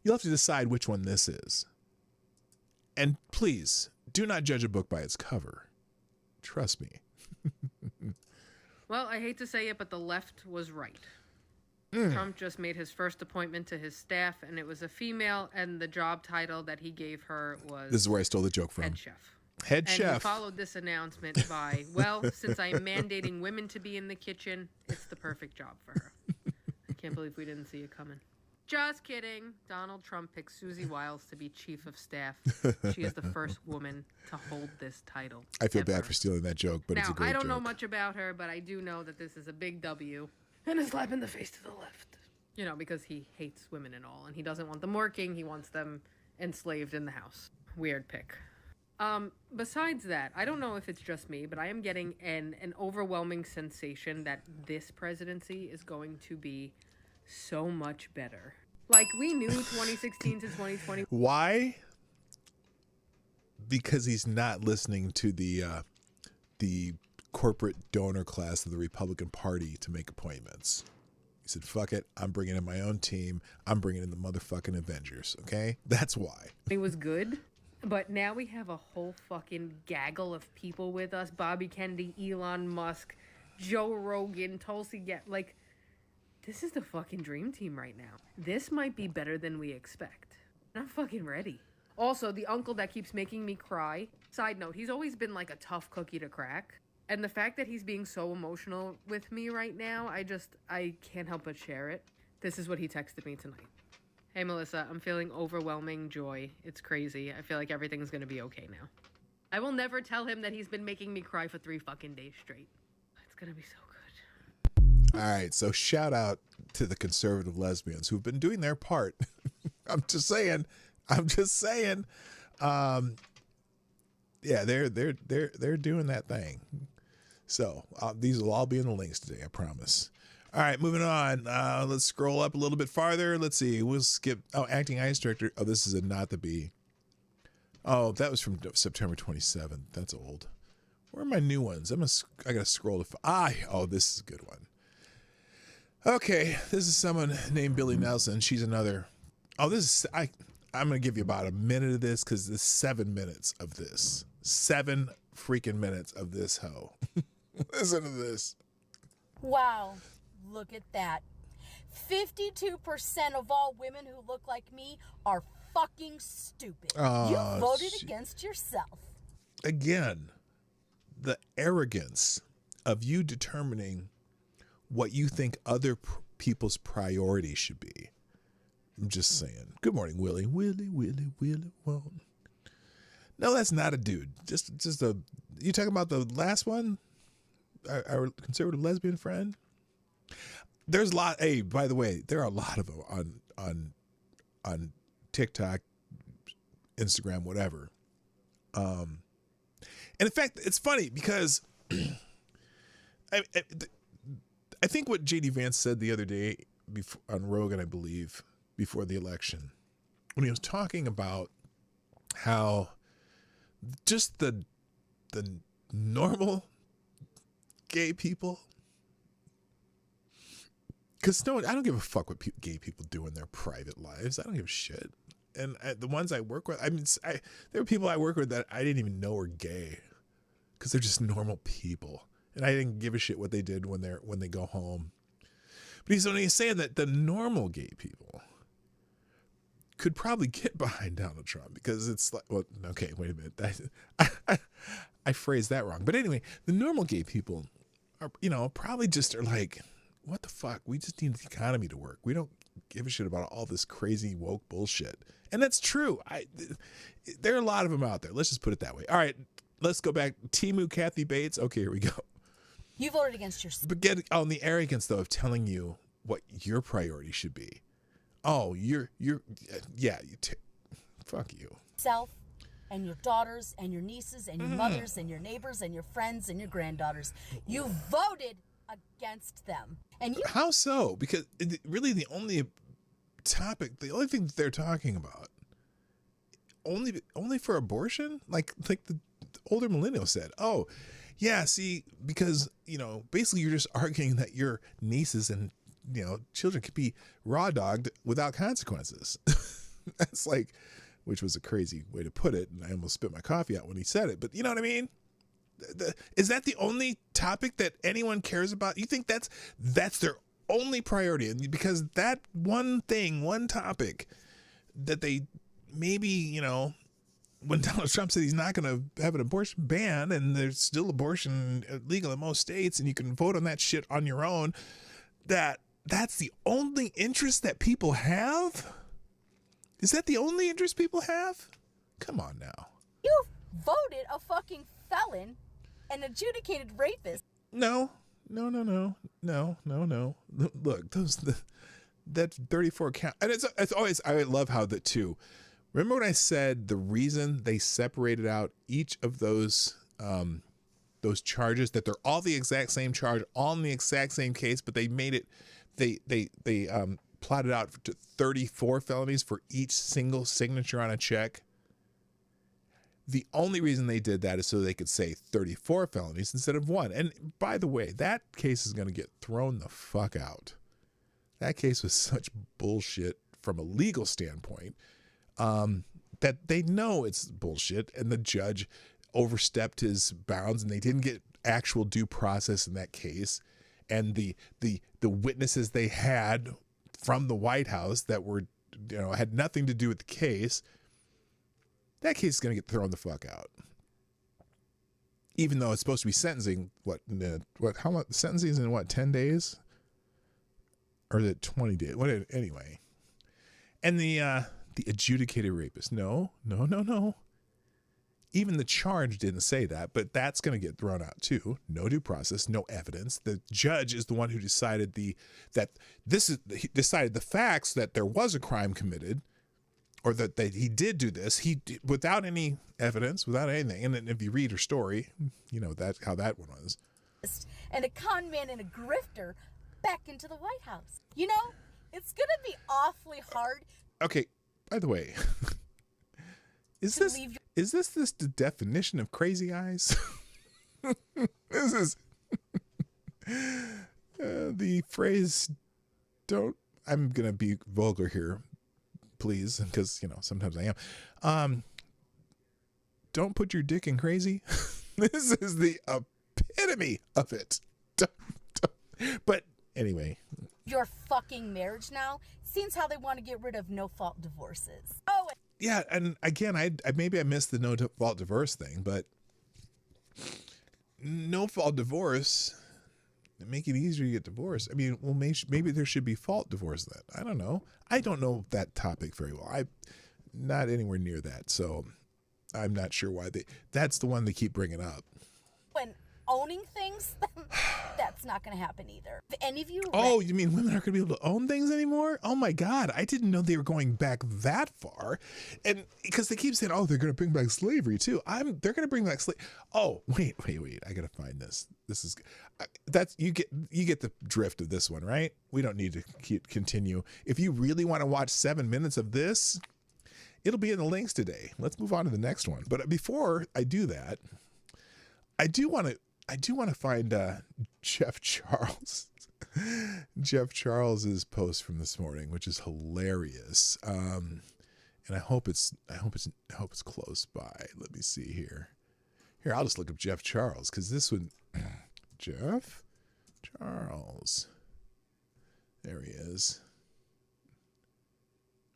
You'll have to decide which one this is. And please, do not judge a book by its cover. Trust me. Well, I hate to say it, but the left was right. Trump just made his first appointment to his staff, and it was a female, and the job title that he gave her was... This is where I stole the joke from. Head chef. Head chef. And he followed this announcement by, well, since I am mandating women to be in the kitchen, it's the perfect job for her. I can't believe we didn't see it coming. Just kidding. Donald Trump picked Susie Wiles to be chief of staff. She is the first woman to hold this title. I feel bad for stealing that joke, but it's a great joke. Now, I don't know much about her, but I do know that this is a big W and a slap in the face to the left. Because he hates women and all, and he doesn't want them working. He wants them enslaved in the house. Weird pick. Besides that, I don't know if it's just me, but I am getting an overwhelming sensation that this presidency is going to be so much better. Like, we knew 2016 to 2020. Why? Because he's not listening to the corporate donor class of the Republican Party to make appointments. He said, fuck it, I'm bringing in my own team. I'm bringing in the motherfucking Avengers, okay? That's why. It was good, but now we have a whole fucking gaggle of people with us. Bobby Kennedy, Elon Musk, Joe Rogan, Tulsi Gabbard, this is the fucking dream team right now. This might be better than we expect. I'm fucking ready. Also, the uncle that keeps making me cry. Side note, he's always been like a tough cookie to crack. And the fact that he's being so emotional with me right now, I can't help but share it. This is what he texted me tonight. Hey, Melissa, I'm feeling overwhelming joy. It's crazy. I feel like everything's gonna be okay now. I will never tell him that he's been making me cry for 3 fucking days straight. It's gonna be so good. All right, so shout out to the conservative lesbians who've been doing their part. I'm just saying. Yeah, they're doing that thing. So these will all be in the links today, I promise. All right, moving on. Let's scroll up a little bit farther. Let's see. We'll skip. Oh, acting ice director. Oh, this is a not to be. Oh, that was from September 27th. That's old. Where are my new ones? I gotta scroll to. Oh, this is a good one. Okay, this is someone named Billy Nelson. She's another. Oh, this is. I'm gonna give you about a minute of this because there's 7 minutes of this. 7 freaking minutes of this hoe. Listen to this. Wow, look at that. 52% of all women who look like me are fucking stupid. Oh, you voted against yourself. Again, the arrogance of you determining what you think other people's priorities should be. I'm just saying. Good morning, Willie. Willie, won't. No, that's not a dude. Just a. You talking about the last one? Our conservative lesbian friend? There's a lot. Hey, by the way, there are a lot of them on TikTok, Instagram, whatever. And in fact, it's funny because I think what JD Vance said the other day on Rogan, I believe, before the election, when he was talking about how just the normal gay people. Because no, I don't give a fuck what gay people do in their private lives. I don't give a shit. And the ones I work with, I mean, there are people I work with that I didn't even know were gay, because they're just normal people, and I didn't give a shit what they did when they go home. But he's saying that the normal gay people could probably get behind Donald Trump, because it's like, well, okay, wait a minute, I phrased that wrong. But anyway, the normal gay people are, probably just are like, what the fuck? We just need the economy to work. We don't give a shit about all this crazy woke bullshit. And that's true. There are a lot of them out there. Let's just put it that way. All right, let's go back. Timu Kathy Bates. Okay, here we go. You voted against yourself. But get on the arrogance, though, of telling you what your priority should be. Oh, fuck you. Self and your daughters and your nieces and your mothers and your neighbors and your friends and your granddaughters. You voted against them. And you. How so? Because really the only thing that they're talking about, only for abortion? Like the older millennial said, oh, yeah, see, because, basically you're just arguing that your nieces and, children could be raw dogged without consequences. That's like, which was a crazy way to put it. And I almost spit my coffee out when he said it, but you know what I mean? Is that the only topic that anyone cares about? You think that's their only priority? And because that one topic that they maybe, when Donald Trump said he's not going to have an abortion ban, and there's still abortion legal in most states, and you can vote on that shit on your own, that's the only interest that people have? Is that the only interest people have? Come on now. You voted a fucking felon, an adjudicated rapist. No. Look, that 34 count, and it's always, I love how that too. Remember when I said the reason they separated out each of those charges, that they're all the exact same charge, all in the exact same case, but they made it, they plotted out to 34 felonies for each single signature on a check. The only reason they did that is so they could say 34 felonies instead of one. And by the way, that case is going to get thrown the fuck out. That case was such bullshit from a legal standpoint, that they know it's bullshit, and the judge overstepped his bounds, and they didn't get actual due process in that case. And the witnesses they had from the White House that were, had nothing to do with the case, that case is going to get thrown the fuck out. Even though it's supposed to be sentencing, how much sentencing is in 10 days? Or is it 20 days? Anyway. And the adjudicated rapist. No. Even the charge didn't say that, but that's going to get thrown out too. No due process, no evidence. The judge is the one who decided he decided the facts that there was a crime committed, or that he did do this. Without any evidence, without anything. And then if you read her story, that's how that one was. And a con man and a grifter back into the White House. It's going to be awfully hard. Okay, by the way, is this the definition of crazy eyes? This is the phrase, I'm going to be vulgar here, please, because, sometimes I am. Don't put your dick in crazy. This is the epitome of it. But anyway. Your fucking marriage now seems how they want to get rid of no-fault divorces. Oh, yeah, and again, I maybe I missed the no-fault divorce thing, but no-fault divorce, make it easier to get divorced. I mean, well, maybe there should be fault divorce then. I don't know. I don't know that topic very well. I'm not anywhere near that, so I'm not sure why that's the one they keep bringing up. When owning things, that's not going to happen either. If any of you... Oh, you mean women aren't going to be able to own things anymore? Oh my God, I didn't know they were going back that far. And because they keep saying, oh, they're going to bring back slavery too. They're going to bring back slavery. Oh, wait. I got to find this. This is... you get the drift of this one, right? We don't need to continue. If you really want to watch 7 minutes of this, it'll be in the links today. Let's move on to the next one. But before I do that, I do want to find Jeff Charles. Jeff Charles's post from this morning, which is hilarious. And I hope it's close by. Let me see here. Here, I'll just look up Jeff Charles because this one, Jeff Charles. There he is.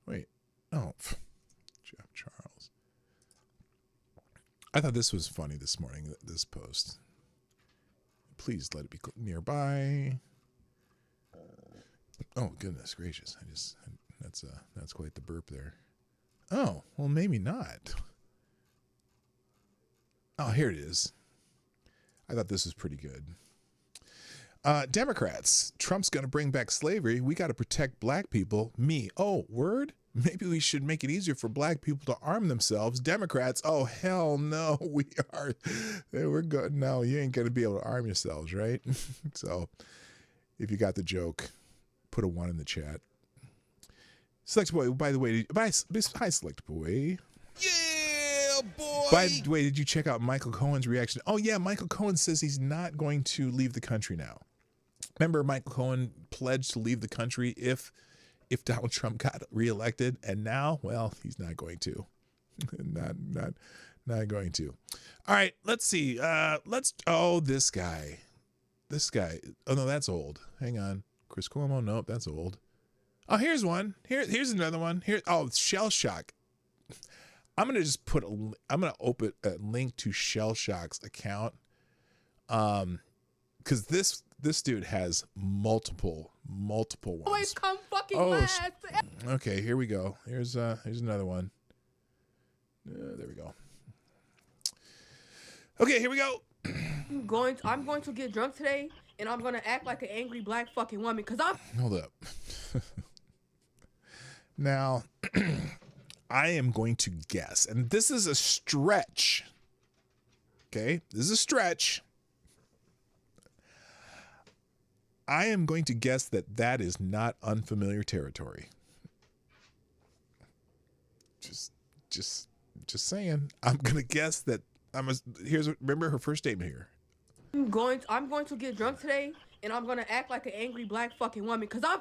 Wait. Oh, Jeff Charles. I thought this was funny this morning, this post. Please let it be nearby. Oh, goodness gracious. That's quite the burp there. Oh, well, maybe not. Oh, here it is. I thought this was pretty good. Democrats, Trump's going to bring back slavery. We got to protect black people. Me. Oh, word? Maybe we should make it easier for black people to arm themselves. Democrats, oh, hell no. We're good. No, you ain't going to be able to arm yourselves, right? So if you got the joke, put a 1 in the chat. Select Boy, by the way, hi, Select Boy. Yeah, boy. By the way, did you check out Michael Cohen's reaction? Oh, yeah, Michael Cohen says he's not going to leave the country now. Remember, Michael Cohen pledged to leave the country if Donald Trump got reelected, and now, well, he's not going to. not going to. All right, let's see. This guy. Oh, no, that's old. Hang on. Chris Cuomo, nope, that's old. Oh, here's one. Here's another one. Shell Shock. I'm gonna open a link to Shell Shock's account, because this dude has multiple ones. Always come fucking last. Okay, here we go. Here's another one. There we go. Okay, here we go. I'm going to get drunk today, and I'm gonna act like an angry black fucking woman, because I'm. Hold up. Now, I am going to guess, and this is a stretch. Okay, this is a stretch. I am going to guess that is not unfamiliar territory. Just saying. I'm gonna guess that. Remember her first statement here. I'm going to get drunk today, and I'm gonna act like an angry black fucking woman, because I'm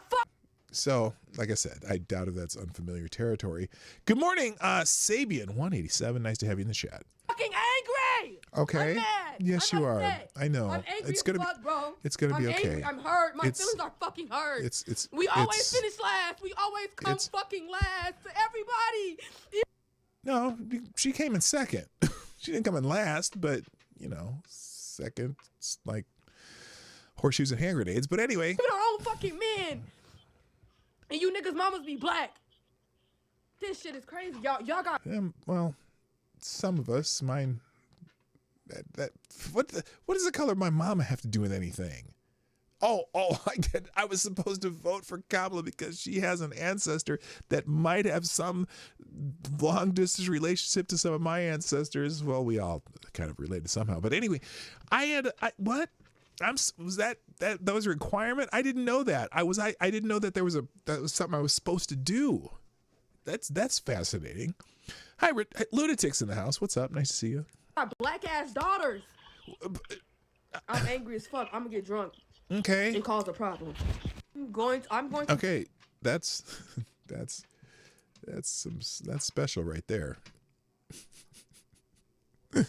So, like I said, I doubt if that's unfamiliar territory. Good morning, Sabian 187. Nice to have you in the chat. fucking angry. Okay. I'm mad. Yes, you are. I know. I'm angry It's gonna as fuck, bro. It's gonna be okay. Angry. I'm hurt. My feelings are fucking hurt. We always finish last. We always come fucking last to everybody. No, she came in second. She didn't come in last, but second, it's like horseshoes and hand grenades. But anyway, we're our own fucking men, and you niggas mamas be black. This shit is crazy, y'all got. Well, some of us, mine. What does the color of my mama have to do with anything? Oh, I was supposed to vote for Kamala because she has an ancestor that might have some long distance relationship to some of my ancestors. Well, we all kind of related somehow. But anyway, what? Was that was a requirement? I didn't know that. I didn't know that that was something I was supposed to do. That's fascinating. Hi, Lunatics in the house. What's up? Nice to see you. My black ass daughters. I'm angry as fuck. I'm gonna get drunk. Okay. And cause a problem. I'm going to. Okay, that's special right there. That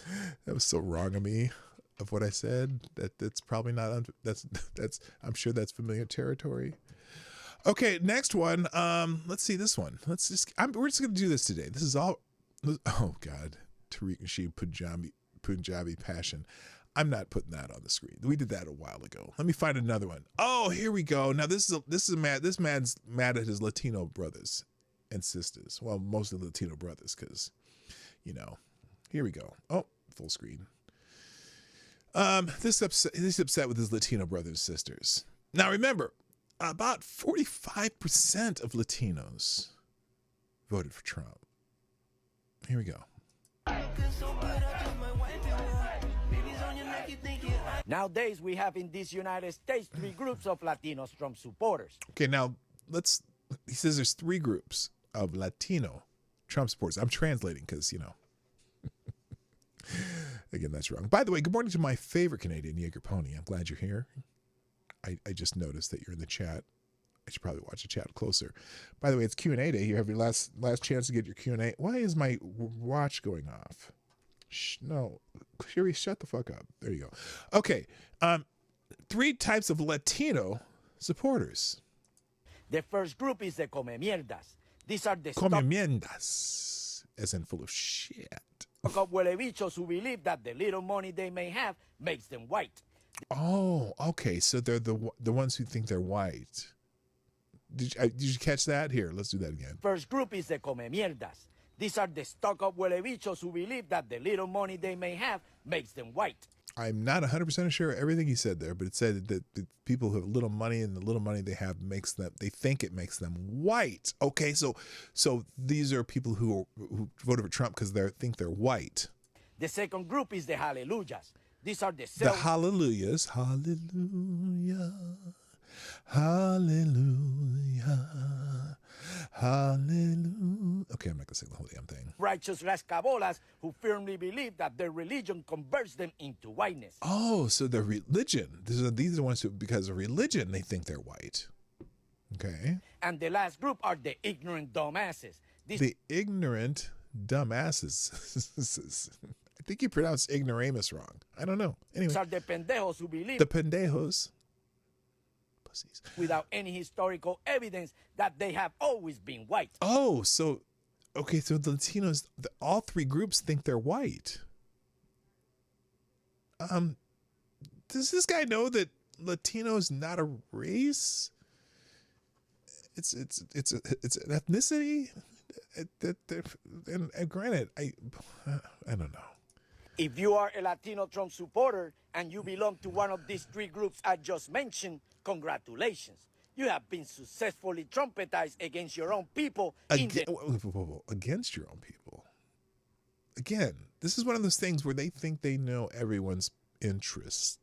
was so wrong of me, of what I said. That's probably not. That's. I'm sure that's familiar territory. Okay, next one. Let's see this one. We're just gonna do this today. This is all. Oh God, Tariq Nasheed Punjabi passion. I'm not putting that on the screen. We did that a while ago. Let me find another one. Oh, here we go. Now this is mad. This man's mad at his Latino brothers and sisters. Well, mostly Latino brothers, because, here we go. Oh, full screen. He's upset with his Latino brothers and sisters. Now remember, about 45% of Latinos voted for Trump. Here we go. Nowadays, we have in these United States 3 groups of Latinos Trump supporters. Okay, now he says there's 3 groups of Latino Trump supporters. I'm translating because, Again, that's wrong. By the way, good morning to my favorite Canadian, Jaeger Pony. I'm glad you're here. I just noticed that you're in the chat. I should probably watch the chat closer. By the way, it's Q&A day. You have your last chance to get your Q&A. Why is my watch going off? No. Sherry, shut the fuck up. There you go. Okay. 3 types of Latino supporters. The first group is the come mierdas. These are the Come mierdas, as in full of shit. stuck-up huelebichos who believe that the little money they may have makes them white. Oh, okay. So they're the ones who think they're white. Did you catch that? Here, let's do that again. First group is the come mierdas. These are the stuck-up huelebichos who believe that the little money they may have makes them white. I'm not 100% sure everything he said there, but it said that the people who have little money and the little money they have they think it makes them white. Okay, so these are people who voted for Trump because they think they're white. The second group is the hallelujahs. These are the hallelujahs. Hallelujah. Hallelujah. Hallelujah. Okay, I'm not going to sing the whole damn thing. Righteous rascabolas who firmly believe that their religion converts them into whiteness. Oh, so their religion. These are the ones who, because of religion, they think they're white. Okay. And the last group are the ignorant dumbasses. The ignorant dumbasses. I think you pronounced ignoramus wrong. I don't know. Anyway. These are the pendejos who believe. The pendejos. Pussies. Without any historical evidence that they have always been white. Oh, so, okay, so the Latinos, all 3 groups think they're white. Does this guy know that Latino is not a race? It's an ethnicity. And granted, I don't know. If you are a Latino Trump supporter and you belong to one of these 3 groups I just mentioned, congratulations. You have been successfully trumpetized against your own people. Against your own people. Again, this is one of those things where they think they know everyone's interests.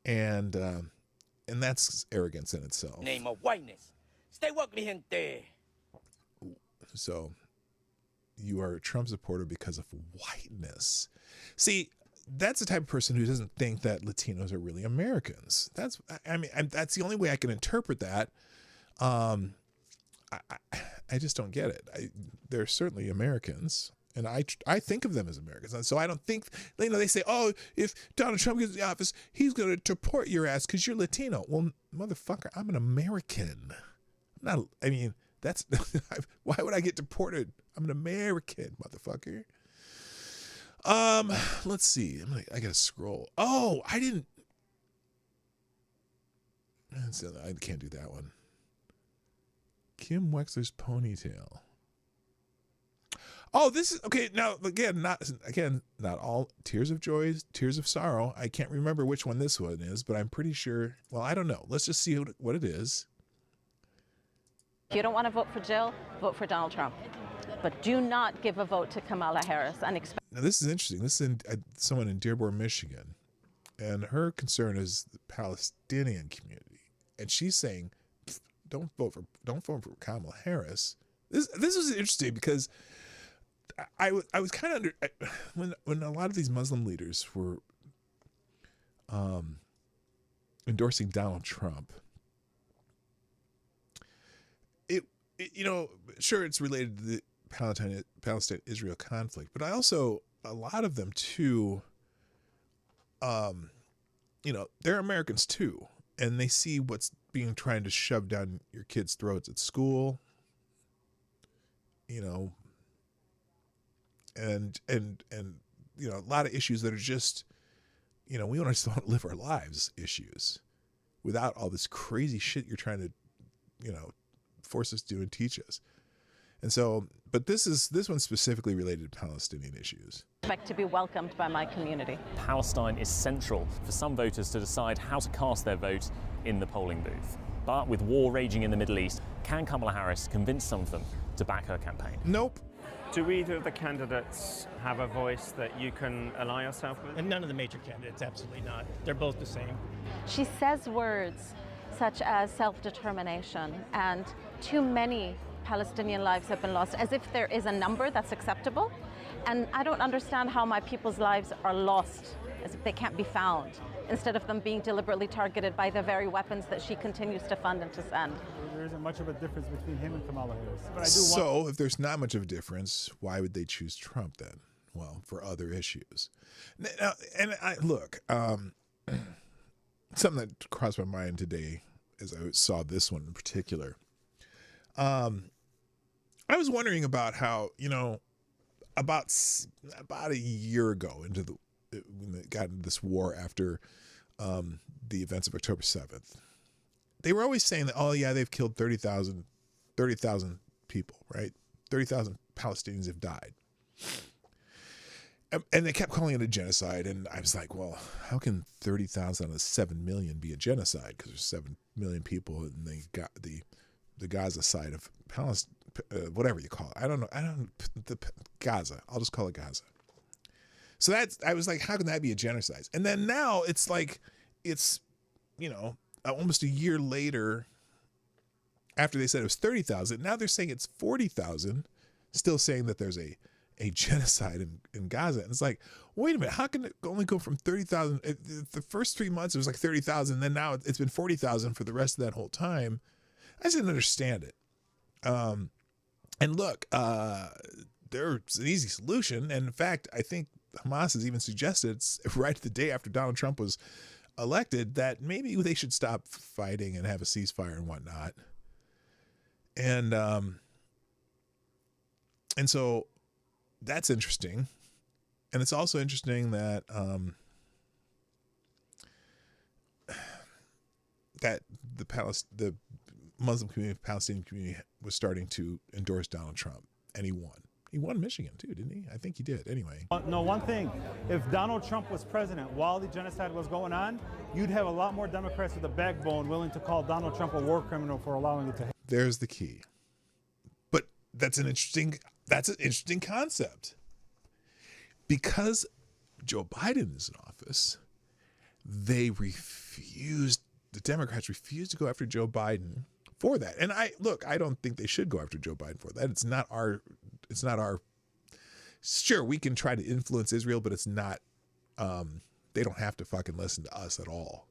And that's arrogance in itself. Name of whiteness. Stay woke, mi gente. So you are a Trump supporter because of whiteness. See, that's the type of person who doesn't think that Latinos are really Americans. That's the only way I can interpret that. I just don't get it. They're certainly Americans, and I think of them as Americans. And so I don't think, they say, oh, if Donald Trump gets in the office, he's going to deport your ass because you're Latino. Well, motherfucker, I'm an American. Why would I get deported? I'm an American, motherfucker. Let's see. I gotta scroll. Oh, I can't do that one. Kim Wexler's ponytail. Oh, this is okay. Now, not all tears of joy, tears of sorrow. I can't remember which one this one is, but I'm pretty sure. Well, I don't know. Let's just see what it is. If you don't want to vote for Jill, vote for Donald Trump. But do not give a vote to Kamala Harris and expect. Now, this is interesting. This is someone in Dearborn, Michigan, and her concern is the Palestinian community, and she's saying, "Don't vote for Kamala Harris." This was interesting because I was kind of when a lot of these Muslim leaders were endorsing Donald Trump. Sure, it's related to the Palestine-Israel conflict, but a lot of them too, they're Americans too, and they see what's being trying to shove down your kids' throats at school, and a lot of issues that are just, we just want to live our lives issues without all this crazy shit you're trying to, force us to do and teach us. And so, but this one's specifically related to Palestinian issues. Expect to be welcomed by my community. Palestine is central for some voters to decide how to cast their vote in the polling booth. But with war raging in the Middle East, can Kamala Harris convince some of them to back her campaign? Nope. Do either of the candidates have a voice that you can ally yourself with? And none of the major candidates, absolutely not. They're both the same. She says words such as self-determination, and too many Palestinian lives have been lost, as if there is a number that's acceptable. And I don't understand how my people's lives are lost, as if they can't be found, instead of them being deliberately targeted by the very weapons that she continues to fund and to send. There isn't much of a difference between him and Kamala Harris. But So if there's not much of a difference, why would they choose Trump then? Well, for other issues. Now, and look, something that crossed my mind today as I saw this one in particular. I was wondering about how, about a year ago when they got into this war after the events of October 7th, they were always saying that, oh yeah, they've killed 30,000 people, right? 30,000 Palestinians have died. And they kept calling it a genocide. And I was like, well, how can 30,000 out of 7 million be a genocide? Because there's 7 million people and they got the Gaza side of Palestine, whatever you call it. I don't know. Gaza. I'll just call it Gaza. So I was like, how can that be a genocide? And then now it's like, it's, almost a year later, after they said it was 30,000, now they're saying it's 40,000, still saying that there's a genocide in Gaza. And it's like, wait a minute, how can it only go from 30,000? The first 3 months, it was like 30,000. Then now it's been 40,000 for the rest of that whole time. I just didn't understand it. And look, there's an easy solution. And in fact, I think Hamas has even suggested, right the day after Donald Trump was elected, that maybe they should stop fighting and have a ceasefire and whatnot. And so that's interesting. And it's also interesting that that the Muslim community, Palestinian community, was starting to endorse Donald Trump, and he won. He won Michigan too, didn't he? I think he did. Anyway. No, one thing: if Donald Trump was president while the genocide was going on, you'd have a lot more Democrats with a backbone willing to call Donald Trump a war criminal for allowing it to happen. There's the key. But that's an interesting concept. Because Joe Biden is in office, the Democrats refused to go after Joe Biden for that. And I don't think they should go after Joe Biden for that. It's not our, sure, we can try to influence Israel, but it's not, they don't have to fucking listen to us at all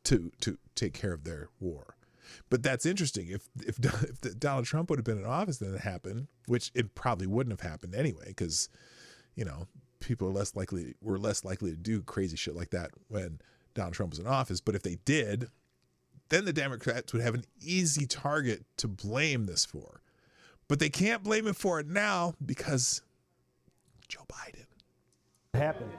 to take care of their war. But that's interesting. If Donald Trump would have been in office, then it happened, which it probably wouldn't have happened anyway, because, people were less likely to do crazy shit like that when Donald Trump was in office. But if they did, then the Democrats would have an easy target to blame this for. But they can't blame him for it now because Joe Biden. Happened.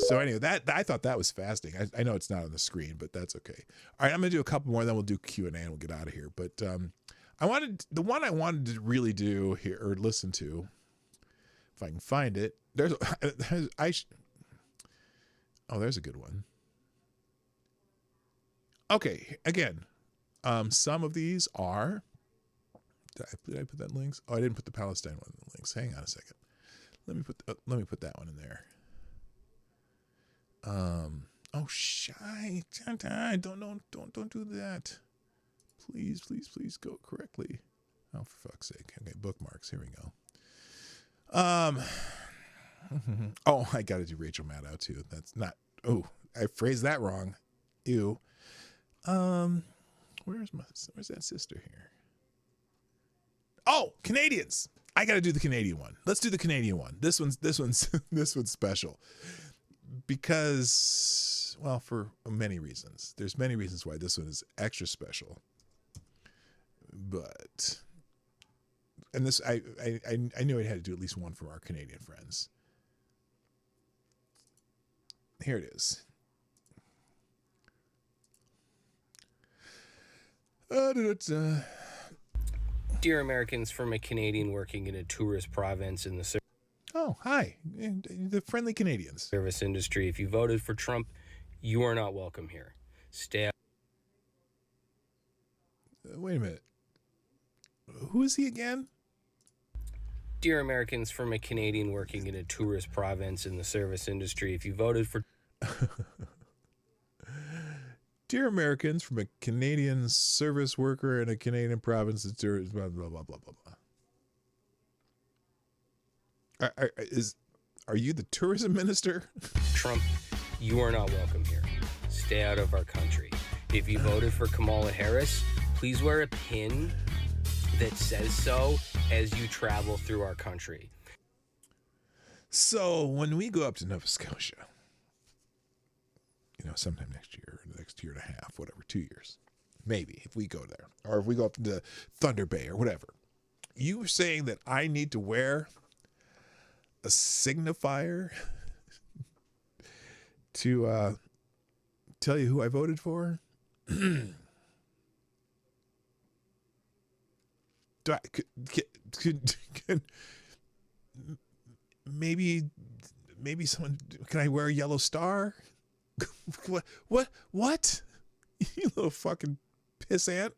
So anyway, I thought that was fascinating. I know it's not on the screen, but that's okay. All right, I'm gonna do a couple more, then we'll do Q&A and we'll get out of here. But the one I wanted to really do here or listen to, if I can find it. There's a good one. Okay, again, some of these are. Did I put that in links? Oh, I didn't put the Palestine one in the links. Hang on a second. Let me put that one in there. Oh shit! Don't do that. Please go correctly. Oh, for fuck's sake. Okay, bookmarks. Here we go. Oh, I got to do Rachel Maddow too. That's not. Oh, I phrased that wrong. Ew. Where's that sister here? Oh, Canadians. I got to do the Canadian one. Let's do the Canadian one. This one's special because, well, for many reasons. There's many reasons why this one is extra special. But, and this, I knew I had to do at least one from our Canadian friends. Here it is. Dear Americans, from a Canadian working in a tourist province in the Oh, hi. The friendly Canadians. Service industry. If you voted for Trump, you are not welcome here. Stay out. Wait a minute. Who is he again? Dear Americans, from a Canadian working in a tourist province in the service industry, if you voted for Dear Americans, from a Canadian service worker in a Canadian province, blah, blah, blah, blah, blah, blah. Are you the tourism minister? Trump, you are not welcome here. Stay out of our country. If you voted for Kamala Harris, please wear a pin that says so as you travel through our country. So when we go up to Nova Scotia, sometime next year, or the next year and a half, whatever, 2 years, maybe, if we go there, or if we go up to Thunder Bay or whatever, you were saying that I need to wear a signifier to tell you who I voted for? Could maybe someone, can I wear a yellow star? What? You little fucking pissant.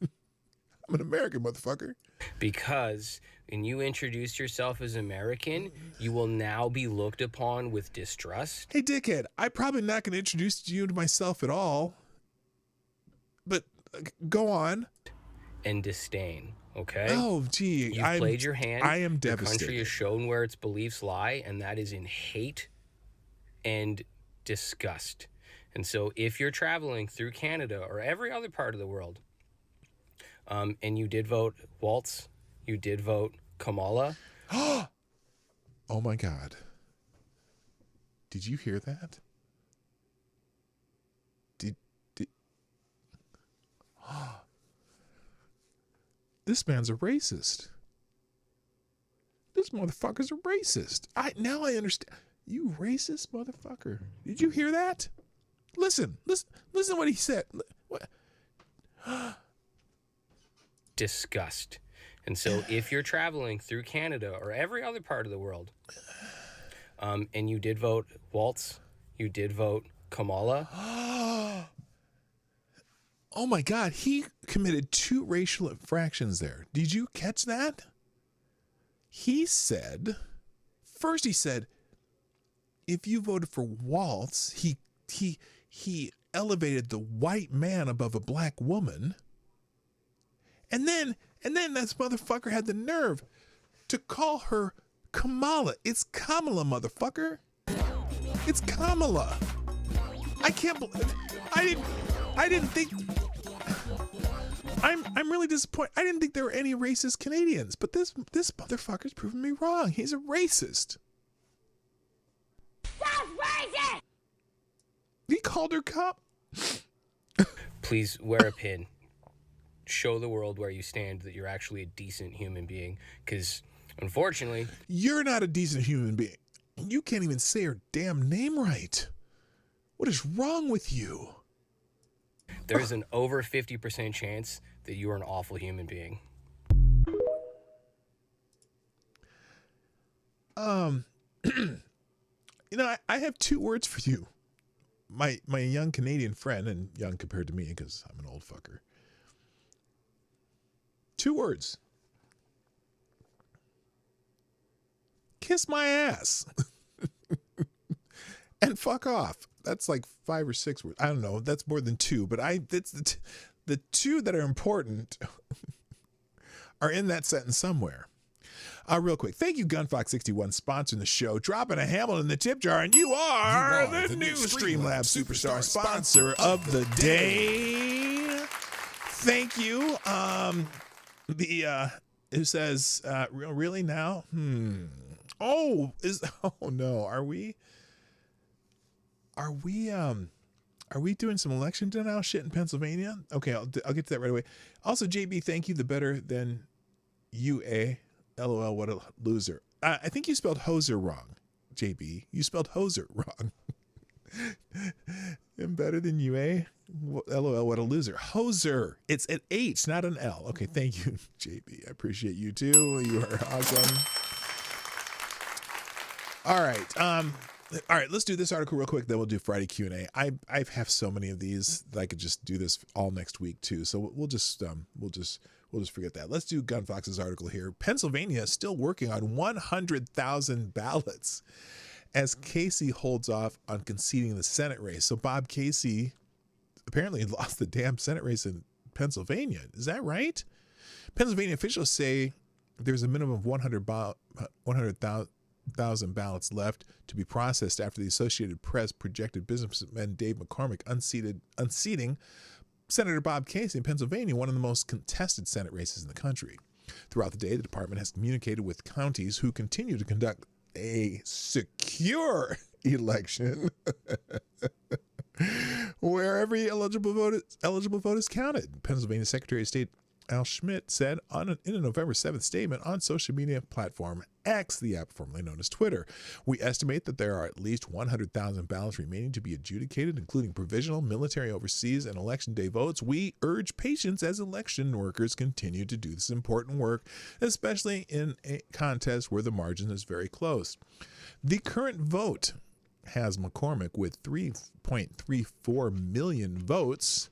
I'm an American, motherfucker. Because when you introduce yourself as American, you will now be looked upon with distrust. Hey, dickhead, I'm probably not going to introduce you to myself at all. But go on. And disdain, okay? Oh, gee. You've played your hand. I am devastated. devastated. The country has shown where its beliefs lie, and that is in hate and disgust. And so if you're traveling through Canada or every other part of the world, and you did vote Waltz, you did vote Kamala. Oh my God. Did you hear that? This man's a racist. This motherfucker's a racist. Now I understand. You racist motherfucker. Did you hear that? Listen to what he said. What? Disgust. And so if you're traveling through Canada or every other part of the world, and you did vote Waltz, you did vote Kamala. Oh my God, he committed 2 racial infractions there. Did you catch that? He said, if you voted for Waltz, he elevated the white man above a black woman. And then this motherfucker had the nerve to call her Kamala. It's Kamala, motherfucker. It's Kamala. I can't believe I didn't think I'm really disappointed. I didn't think there were any racist Canadians, but this motherfucker's proven me wrong. He's a racist. That's racist! He called her cop. Please wear a pin. Show the world where you stand, that you're actually a decent human being. Because, unfortunately... You're not a decent human being. You can't even say her damn name right. What is wrong with you? There's an over 50% chance that you are an awful human being. I have 2 words for you. My young Canadian friend, and young compared to me because I'm an old fucker. 2 words. Kiss my ass. And fuck off. That's like 5 or 6 words. I don't know. That's more than 2, but that's the 2 that are important are in that sentence somewhere. Real quick, thank you, Gunfox61, sponsoring the show, dropping a Hamilton in the tip jar, and you are the new Streamlabs Superstar sponsor of the day. Thank you. It says, really now? Oh no, are we doing some election denial shit in Pennsylvania? Okay, I'll get to that right away. Also, JB, thank you. The better than UA. LOL, what a loser. I think you spelled hoser wrong, JB. You spelled hoser wrong. I'm better than UA. LOL, what a loser. Hoser. It's an H, not an L. Okay, thank you, JB. I appreciate you too. You are awesome. All right, let's do this article real quick, then we'll do Friday Q&A. I have so many of these that I could just do this all next week too. So we'll just forget that. Let's do Gunfox's article here. Pennsylvania is still working on 100,000 ballots as Casey holds off on conceding the Senate race. So Bob Casey apparently lost the damn Senate race in Pennsylvania. Is that right? Pennsylvania officials say there's a minimum of 100,000 ballots left to be processed after the Associated Press projected businessman Dave McCormick unseating Senator Bob Casey in Pennsylvania, one of the most contested Senate races in the country. Throughout the day, the department has communicated with counties who continue to conduct a secure election where every eligible vote is counted. Pennsylvania Secretary of State Al Schmidt said in a November 7th statement on social media platform X, the app formerly known as Twitter, "We estimate that there are at least 100,000 ballots remaining to be adjudicated, including provisional, military overseas, and election day votes. We urge patience as election workers continue to do this important work, especially in a contest where the margin is very close." The current vote has McCormick with 3.34 million votes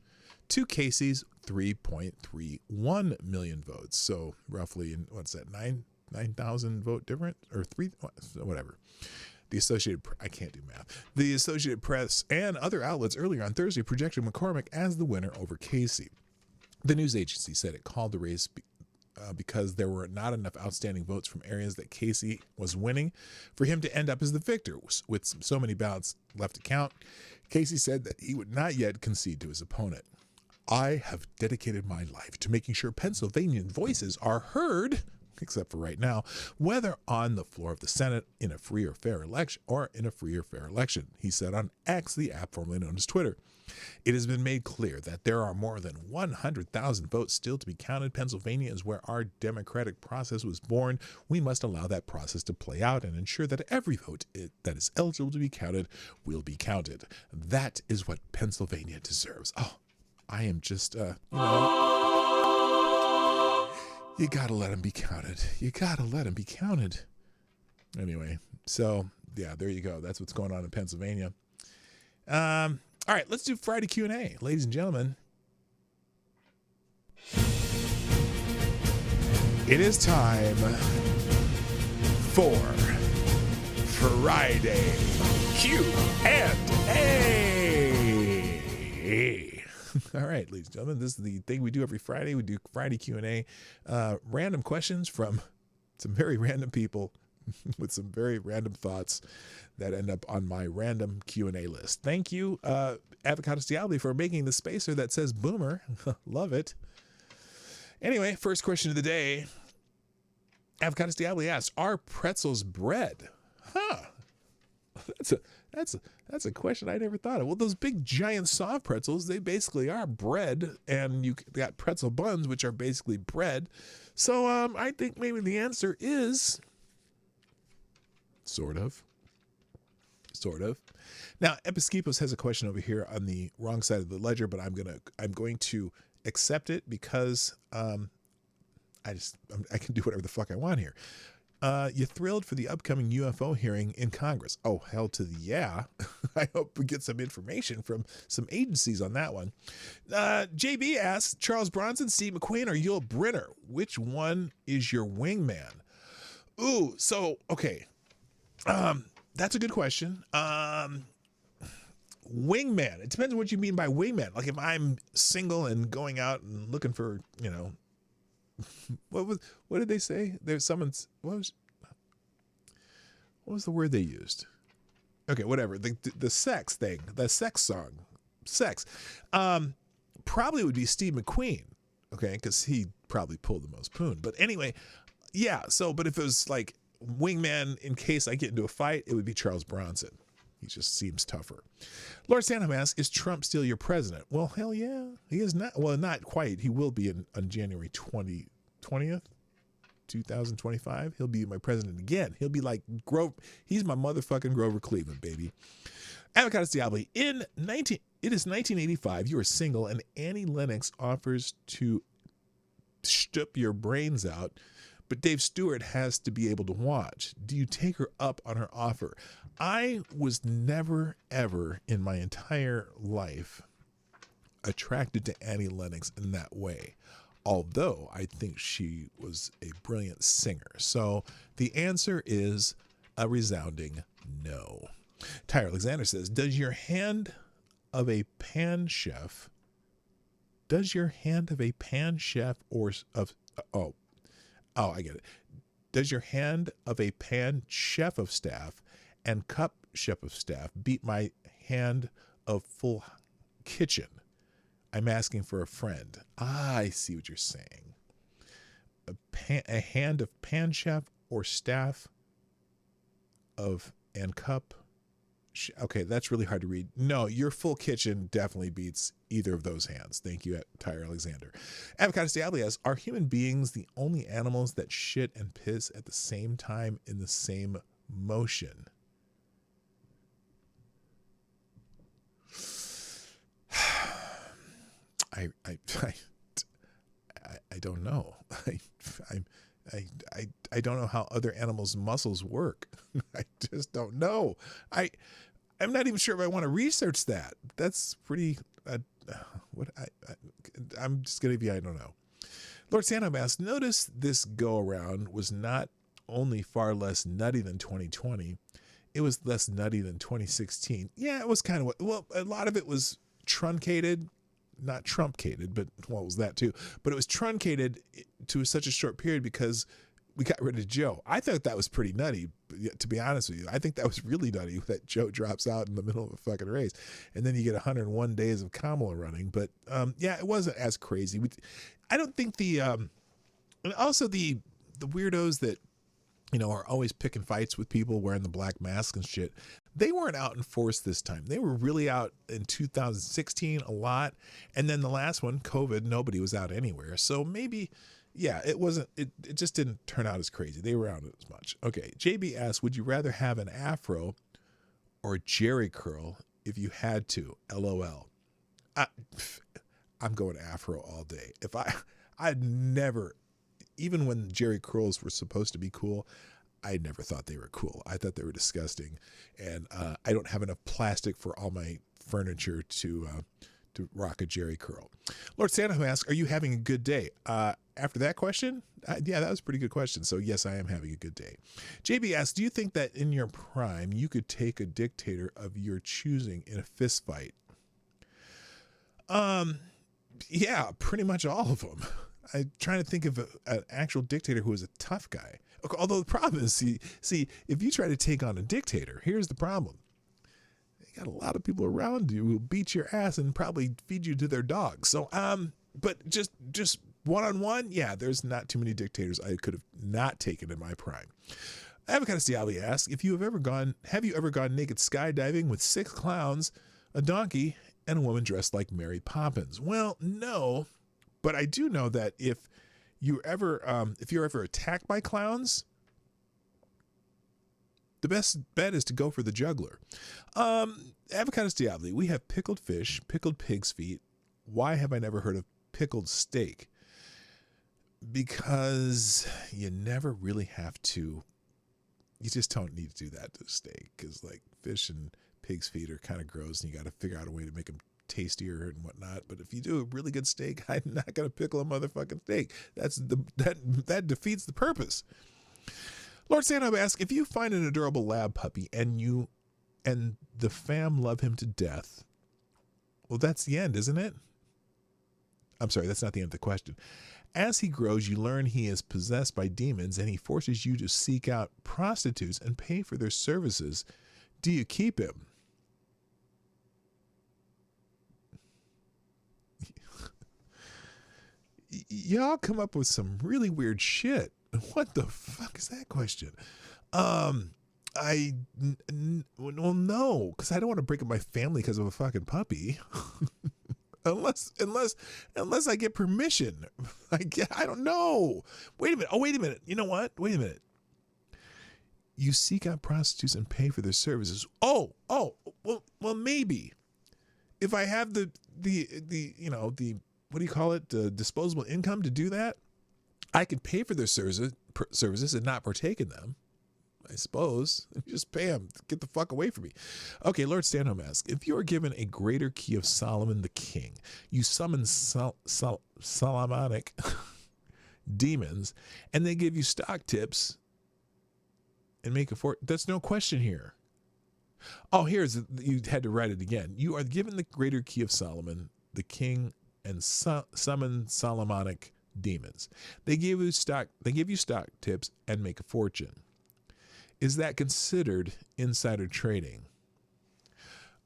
to Casey's 3.31 million votes. So roughly, what's that, 9,000 vote difference, or whatever. The I can't do math. The Associated Press and other outlets earlier on Thursday projected McCormick as the winner over Casey. The news agency said it called the race because there were not enough outstanding votes from areas that Casey was winning for him to end up as the victor. With so many ballots left to count, Casey said that he would not yet concede to his opponent. "I have dedicated my life to making sure Pennsylvanian voices are heard, except for right now, whether on the floor of the Senate in a free or fair election, he said on X, the app formerly known as Twitter. "It has been made clear that there are more than 100,000 votes still to be counted. Pennsylvania is where our democratic process was born. We must allow that process to play out and ensure that every vote that is eligible to be counted will be counted. That is what Pennsylvania deserves." Oh, I am just, you gotta let them be counted. You gotta let them be counted. Anyway, so yeah, there you go. That's what's going on in Pennsylvania. All right, let's do Friday Q&A, ladies and gentlemen. It is time for Friday Q&A. All right, ladies and gentlemen, this is the thing we do every Friday. We do Friday Q&A, random questions from some very random people with some very random thoughts that end up on my random Q&A list. Thank you, Avocados Diabli, for making the spacer that says boomer. Love it. Anyway, first question of the day. Avocados Diabli asks, "Are pretzels bread?" Huh. That's a question I never thought of. Well, those big giant soft pretzels, they basically are bread, and you got pretzel buns, which are basically bread. So I think maybe the answer is sort of. Now, Episkipos has a question over here on the wrong side of the ledger, but I'm going to accept it because I can do whatever the fuck I want here. You thrilled for the upcoming UFO hearing in Congress? Oh, hell to the yeah. I hope we get some information from some agencies on that one. JB asks, "Charles Bronson, Steve McQueen, or Yul Brynner? Which one is your wingman?" Ooh, so, okay. That's a good question. Wingman. It depends on what you mean by wingman. Like if I'm single and going out and looking for, what did they say? There's someone's, what was the word they used? Okay, whatever. The sex thing, the sex song, sex. Probably would be Steve McQueen. Okay, because he probably pulled the most poon. But anyway, yeah. So, but if it was like wingman in case I get into a fight, it would be Charles Bronson. He just seems tougher. Lord Stanham asks, "Is Trump still your president?" Well, hell yeah. He is not. Well, not quite. He will be on January 20th, 2025. He'll be my president again. He'll be like he's my motherfucking Grover Cleveland, baby. Avocados Diabli. It is 1985. You are single, and Annie Lennox offers to stup your brains out, but Dave Stewart has to be able to watch. Do you take her up on her offer? I was never, ever in my entire life attracted to Annie Lennox in that way, although I think she was a brilliant singer. So the answer is a resounding no. Tyre Alexander says, does your hand of a pan chef or I get it. Does your hand of a pan chef of staff and cup chef of staff beat my hand of full kitchen? I'm asking for a friend. I see what you're saying. A hand of pan chef or staff of and cup. Okay, that's really hard to read. No, your full kitchen definitely beats either of those hands. Thank you, Tyre Alexander. Avocado Diablo asks, are human beings the only animals that shit and piss at the same time in the same motion? I don't know. I don't know how other animals' muscles work. I just don't know. I'm not even sure if I want to research that. That's pretty. I'm just gonna be. I don't know. Lord Sanham asks, notice this go around was not only far less nutty than 2020, it was less nutty than 2016. Yeah, it was kind of a lot of it was truncated. Not truncated, but well, it was that too. But it was truncated to such a short period because we got rid of Joe. I thought that was pretty nutty, to be honest with you. I think that was really nutty that Joe drops out in the middle of a fucking race. And then you get 101 days of Kamala running. But yeah, it wasn't as crazy. I don't think and also the weirdos that, are always picking fights with people wearing the black mask and shit. They weren't out in force this time. They were really out in 2016 a lot. And then the last one, COVID, nobody was out anywhere. So maybe, yeah, it just didn't turn out as crazy. They were out as much. Okay. JB asks, would you rather have an afro or Jerry curl if you had to? LOL. I'm going afro all day. I'd never, even when Jerry curls were supposed to be cool, I never thought they were cool. I thought they were disgusting. And I don't have enough plastic for all my furniture to rock a Jerry curl. Lord Santa asks, are you having a good day? After that question, yeah, that was a pretty good question. So yes, I am having a good day. JB asks, do you think that in your prime, you could take a dictator of your choosing in a fist fight? Yeah, pretty much all of them. I'm trying to think of an actual dictator who was a tough guy. Although the problem is, see, if you try to take on a dictator, here's the problem. You got a lot of people around you who beat your ass and probably feed you to their dogs. So, but just one-on-one, yeah, there's not too many dictators I could have not taken in my prime. Avocado Diablo asks, have you ever gone naked skydiving with 6 clowns, a donkey, and a woman dressed like Mary Poppins? Well, no, but I do know that if you're ever attacked by clowns, the best bet is to go for the juggler. Avocado Diablo, we have pickled fish, pickled pig's feet. Why have I never heard of pickled steak? Because you never really have to. You just don't need to do that to steak, because like fish and pig's feet are kind of gross, and you got to figure out a way to make them tastier and whatnot. But if you do a really good steak, I'm not gonna pickle a motherfucking steak. That defeats the purpose. Lord Santa asks, if you find an adorable lab puppy and the fam love him to death, well, that's the end, isn't it? I'm sorry, that's not the end of the question. As he grows, you learn he is possessed by demons, and he forces you to seek out prostitutes and pay for their services. Do you keep him? Y'all come up with some really weird shit. What the fuck is that question? Well, no, because I don't want to break up my family because of a fucking puppy. unless I get permission. I don't know. Wait a minute. Oh, wait a minute. You know what? Wait a minute. You seek out prostitutes and pay for their services. Oh, well, maybe. If I have the what do you call it? The disposable income to do that, I can pay for their services and not partake in them. I suppose. Just pay them. Get the fuck away from me. Okay, Lord Stanholm asks, if you are given a greater key of Solomon the king, you summon Solomonic demons, and they give you stock tips and make a fortune. That's no question here. Oh, you had to write it again. You are given the greater key of Solomon, the king, and summon Solomonic demons. They give you stock tips and make a fortune. Is that considered insider trading?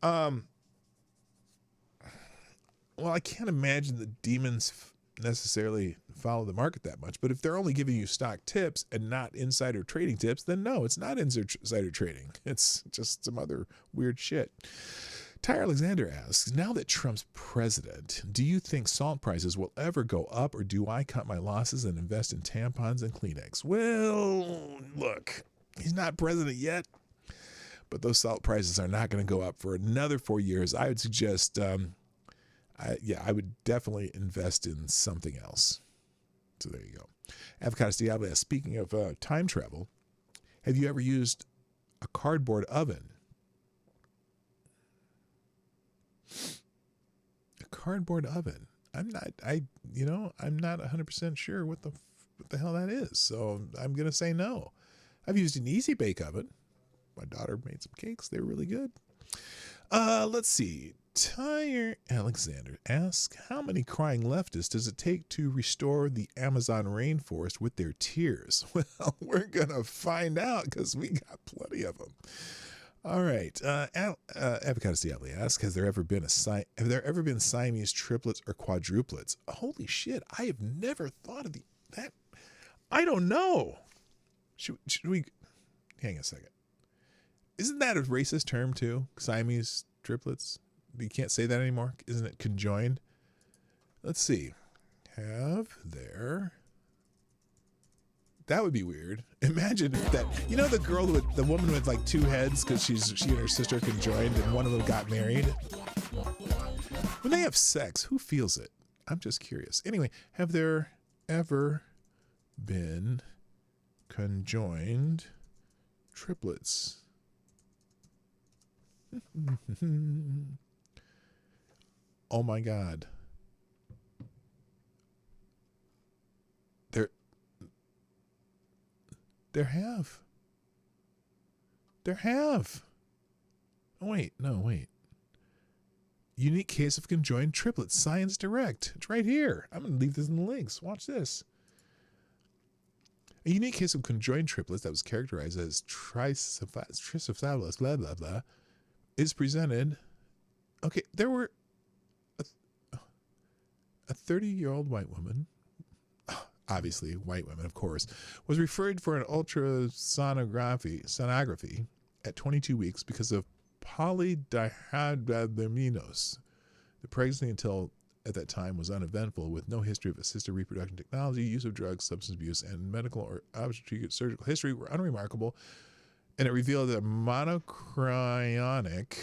Well, I can't imagine the demons necessarily follow the market that much, but if they're only giving you stock tips and not insider trading tips, then no, it's not insider trading. It's just some other weird shit. Ty Alexander asks, now that Trump's president, do you think salt prices will ever go up, or do I cut my losses and invest in tampons and Kleenex? Well, look, he's not president yet, but those salt prices are not going to go up for another 4 years. I would suggest I would definitely invest in something else. So there you go. Avocado Diablo, speaking of time travel, have you ever used a cardboard oven? A cardboard oven. I'm not 100% sure what the hell that is. So I'm going to say no. I've used an Easy Bake oven. My daughter made some cakes. They were really good. Let's see. Tyre Alexander asks, how many crying leftists does it take to restore the Amazon rainforest with their tears? Well, we're going to find out because we got plenty of them. All right. Avocado Diablo asks, have there ever been Siamese triplets or quadruplets? Holy shit. I have never thought of that. I don't know. Should we hang a second? Isn't that a racist term too? Siamese triplets? You can't say that anymore. Isn't it conjoined? Let's see. Have there? That would be weird. Imagine if that. You know the woman with like two heads because she and her sister conjoined and one of them got married. When they have sex, who feels it? I'm just curious. Anyway, have there ever been conjoined triplets? Oh my God. There have. Oh, wait. Unique case of conjoined triplets. Science Direct. It's right here. I'm going to leave this in the links. Watch this. A unique case of conjoined triplets that was characterized as tricephalus, blah, blah, blah, is presented. Okay, there were a 30-year-old white woman, obviously white women, of course, was referred for an ultrasonography at 22 weeks because of polydihydramnios. The pregnancy until at that time was uneventful, with no history of assisted reproduction technology, use of drugs, substance abuse, and medical or obstetric surgical history were unremarkable, and it revealed a monocryonic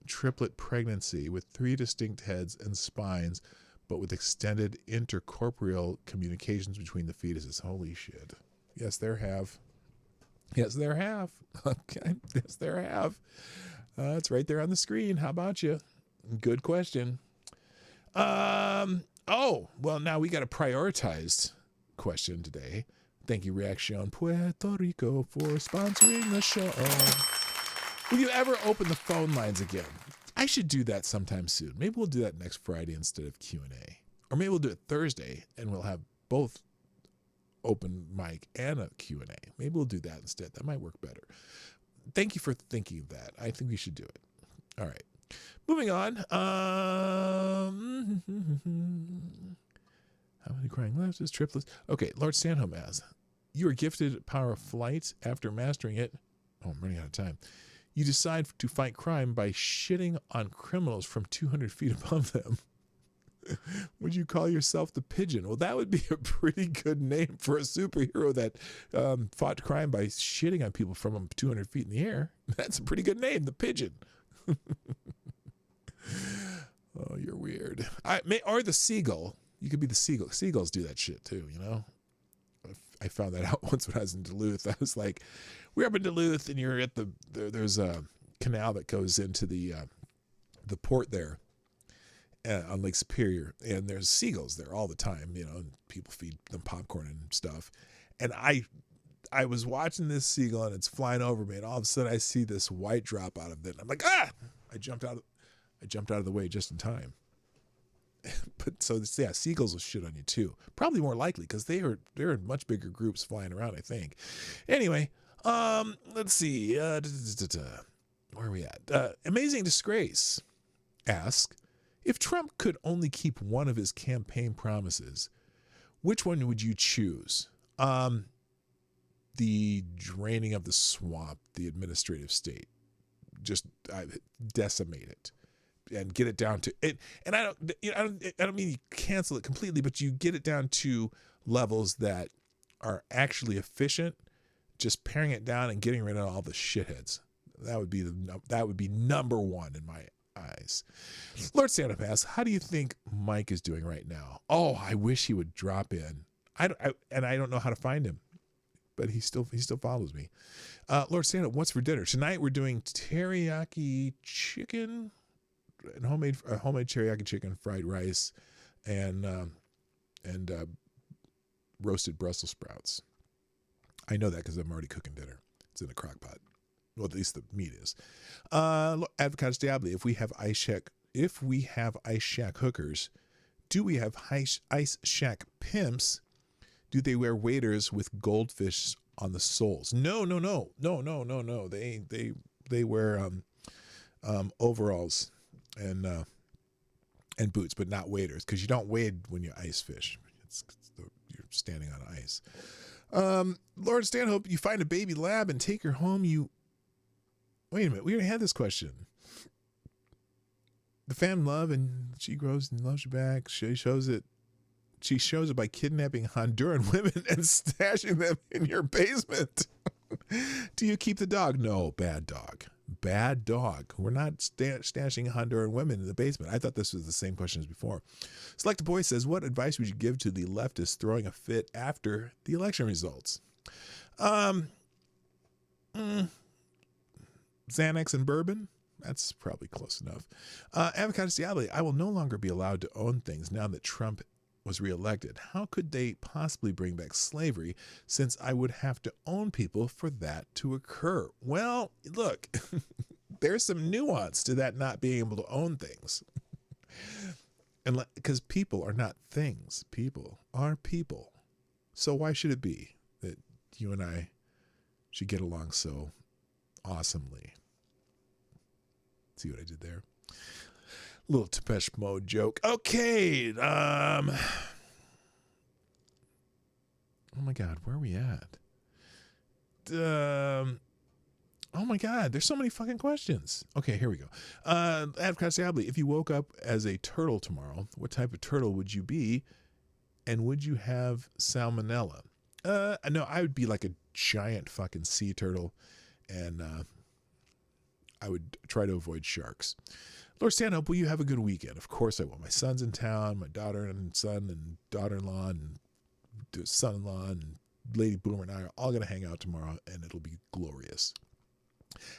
triplet pregnancy with 3 distinct heads and spines, but with extended intercorporeal communications between the fetuses. Holy shit. Yes, there have. Okay. Yes, there have. It's right there on the screen. How about you? Good question. Well, now we got a prioritized question today. Thank you, Reaction Puerto Rico, for sponsoring the show. Will you ever open the phone lines again? I should do that sometime soon. Maybe we'll do that next Friday instead of Q&A. Or maybe we'll do it Thursday and we'll have both open mic and a Q&A. Maybe we'll do that instead. That might work better. Thank you for thinking of that. I think we should do it. All right. Moving on. How many crying leftists? Triplets. Okay, Lord Stanholm asks, you are gifted power of flight after mastering it. Oh, I'm running out of time. You decide to fight crime by shitting on criminals from 200 feet above them. Would you call yourself the Pigeon? Well, that would be a pretty good name for a superhero that fought crime by shitting on people from 200 feet in the air. That's a pretty good name, the Pigeon. Oh, you're weird. Or the Seagull. You could be the Seagull. Seagulls do that shit too, you know? I found that out once when I was in Duluth. I was like, we're up in Duluth and you're at there's a canal that goes into the port there on Lake Superior, and there's seagulls there all the time, you know, and people feed them popcorn and stuff. And I I was watching this seagull and it's flying over me, and all of a sudden I see this white drop out of it. And I'm like, ah! I jumped out of the way just in time. But so yeah, seagulls will shit on you too. Probably more likely because they're in much bigger groups flying around, I think. Anyway, let's see. Where are we at? Amazing Disgrace asks, if Trump could only keep one of his campaign promises, which one would you choose? The draining of the swamp, the administrative state. Just decimate it. And get it down to it, and I don't mean you cancel it completely, but you get it down to levels that are actually efficient. Just paring it down and getting rid of all the shitheads. That would be number one in my eyes. Lord Stand-Up asks, how do you think Mike is doing right now? Oh, I wish he would drop in. I don't know how to find him, but he still follows me. Lord Stand-Up, what's for dinner tonight? We're doing teriyaki chicken. And homemade teriyaki chicken, fried rice, and roasted Brussels sprouts. I know that because I'm already cooking dinner. It's in a crock pot. Well, at least the meat is. Advocates Diablo, if we have Ice Shack hookers, do we have Ice Shack pimps? Do they wear waders with goldfish on the soles? No. They wear overalls and boots, but not waders, because you don't wade when you ice fish. You're standing on ice. Lord Stanhope, you find a baby lab and take her home. Wait a minute, we already had this question. The fan love, and she grows and loves you back. She shows it by kidnapping Honduran women and stashing them in your basement. Do you keep the dog? No, bad dog. Bad dog. We're not stashing Honduran women in the basement. I thought this was the same question as before. Select a Boy says, what advice would you give to the leftists throwing a fit after the election results? Xanax and bourbon? That's probably close enough. Avocados Diablo, I will no longer be allowed to own things now that Trump was reelected. How could they possibly bring back slavery, since I would have to own people for that to occur? Well, look, there's some nuance to that not being able to own things. And because people are not things, people are people. So why should it be that you and I should get along so awesomely? See what I did there? Little Depeche Mode joke. Okay. Oh my God, where are we at? Oh my God, there's so many fucking questions. Okay, here we go. Advocates Diablo, if you woke up as a turtle tomorrow, what type of turtle would you be? And would you have salmonella? No, I would be like a giant fucking sea turtle, and I would try to avoid sharks. Lord Stanhope, will you have a good weekend? Of course I will. My son's in town, my daughter and son and daughter-in-law and son-in-law and Lady Boomer and I are all going to hang out tomorrow, and it'll be glorious.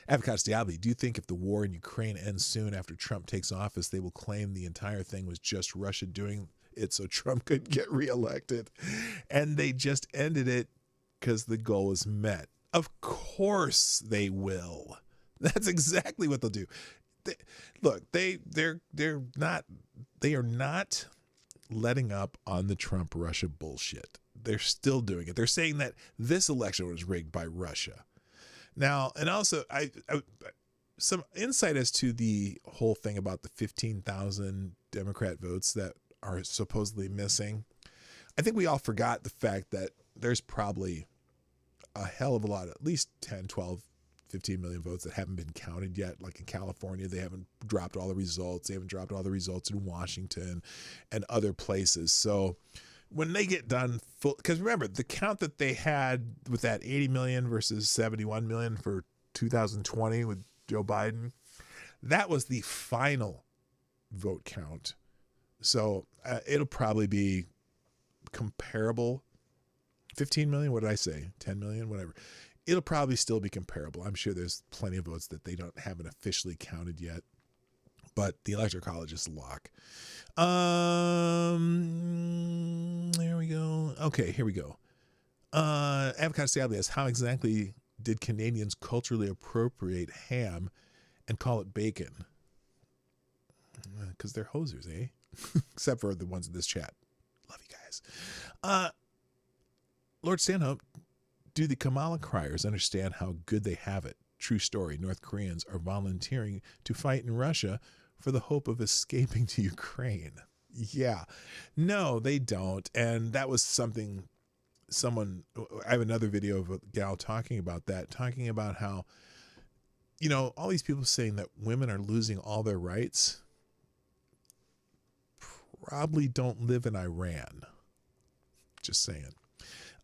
Avocados Diablo, do you think if the war in Ukraine ends soon after Trump takes office, they will claim the entire thing was just Russia doing it so Trump could get reelected? And they just ended it because the goal was met. Of course they will. That's exactly what they'll do. They are not letting up on the Trump Russia bullshit. They're still doing it. They're saying that this election was rigged by Russia. Now, and also I some insight as to the whole thing about the 15,000 Democrat votes that are supposedly missing. I think we all forgot the fact that there's probably a hell of a lot, at least 10, 12, 15 million votes that haven't been counted yet. Like in California, they haven't dropped all the results. They haven't dropped all the results in Washington and other places. So when they get done, because remember, the count that they had with that 80 million versus 71 million for 2020 with Joe Biden, that was the final vote count. So it'll probably be comparable. 15 million, what did I say? 10 million, whatever. It'll probably still be comparable. I'm sure there's plenty of votes that they haven't officially counted yet, but the Electoral College is a lock. There we go. Okay, here we go. Avocado Sadly asks, how exactly did Canadians culturally appropriate ham and call it bacon? Because they're hosers, eh? Except for the ones in this chat. Love you guys. Lord Stanhope, do the Kamala criers understand how good they have it? True story. North Koreans are volunteering to fight in Russia for the hope of escaping to Ukraine. Yeah. No, they don't. And that was something I have another video of a gal talking about that, talking about how, you know, all these people saying that women are losing all their rights probably don't live in Iran. Just saying.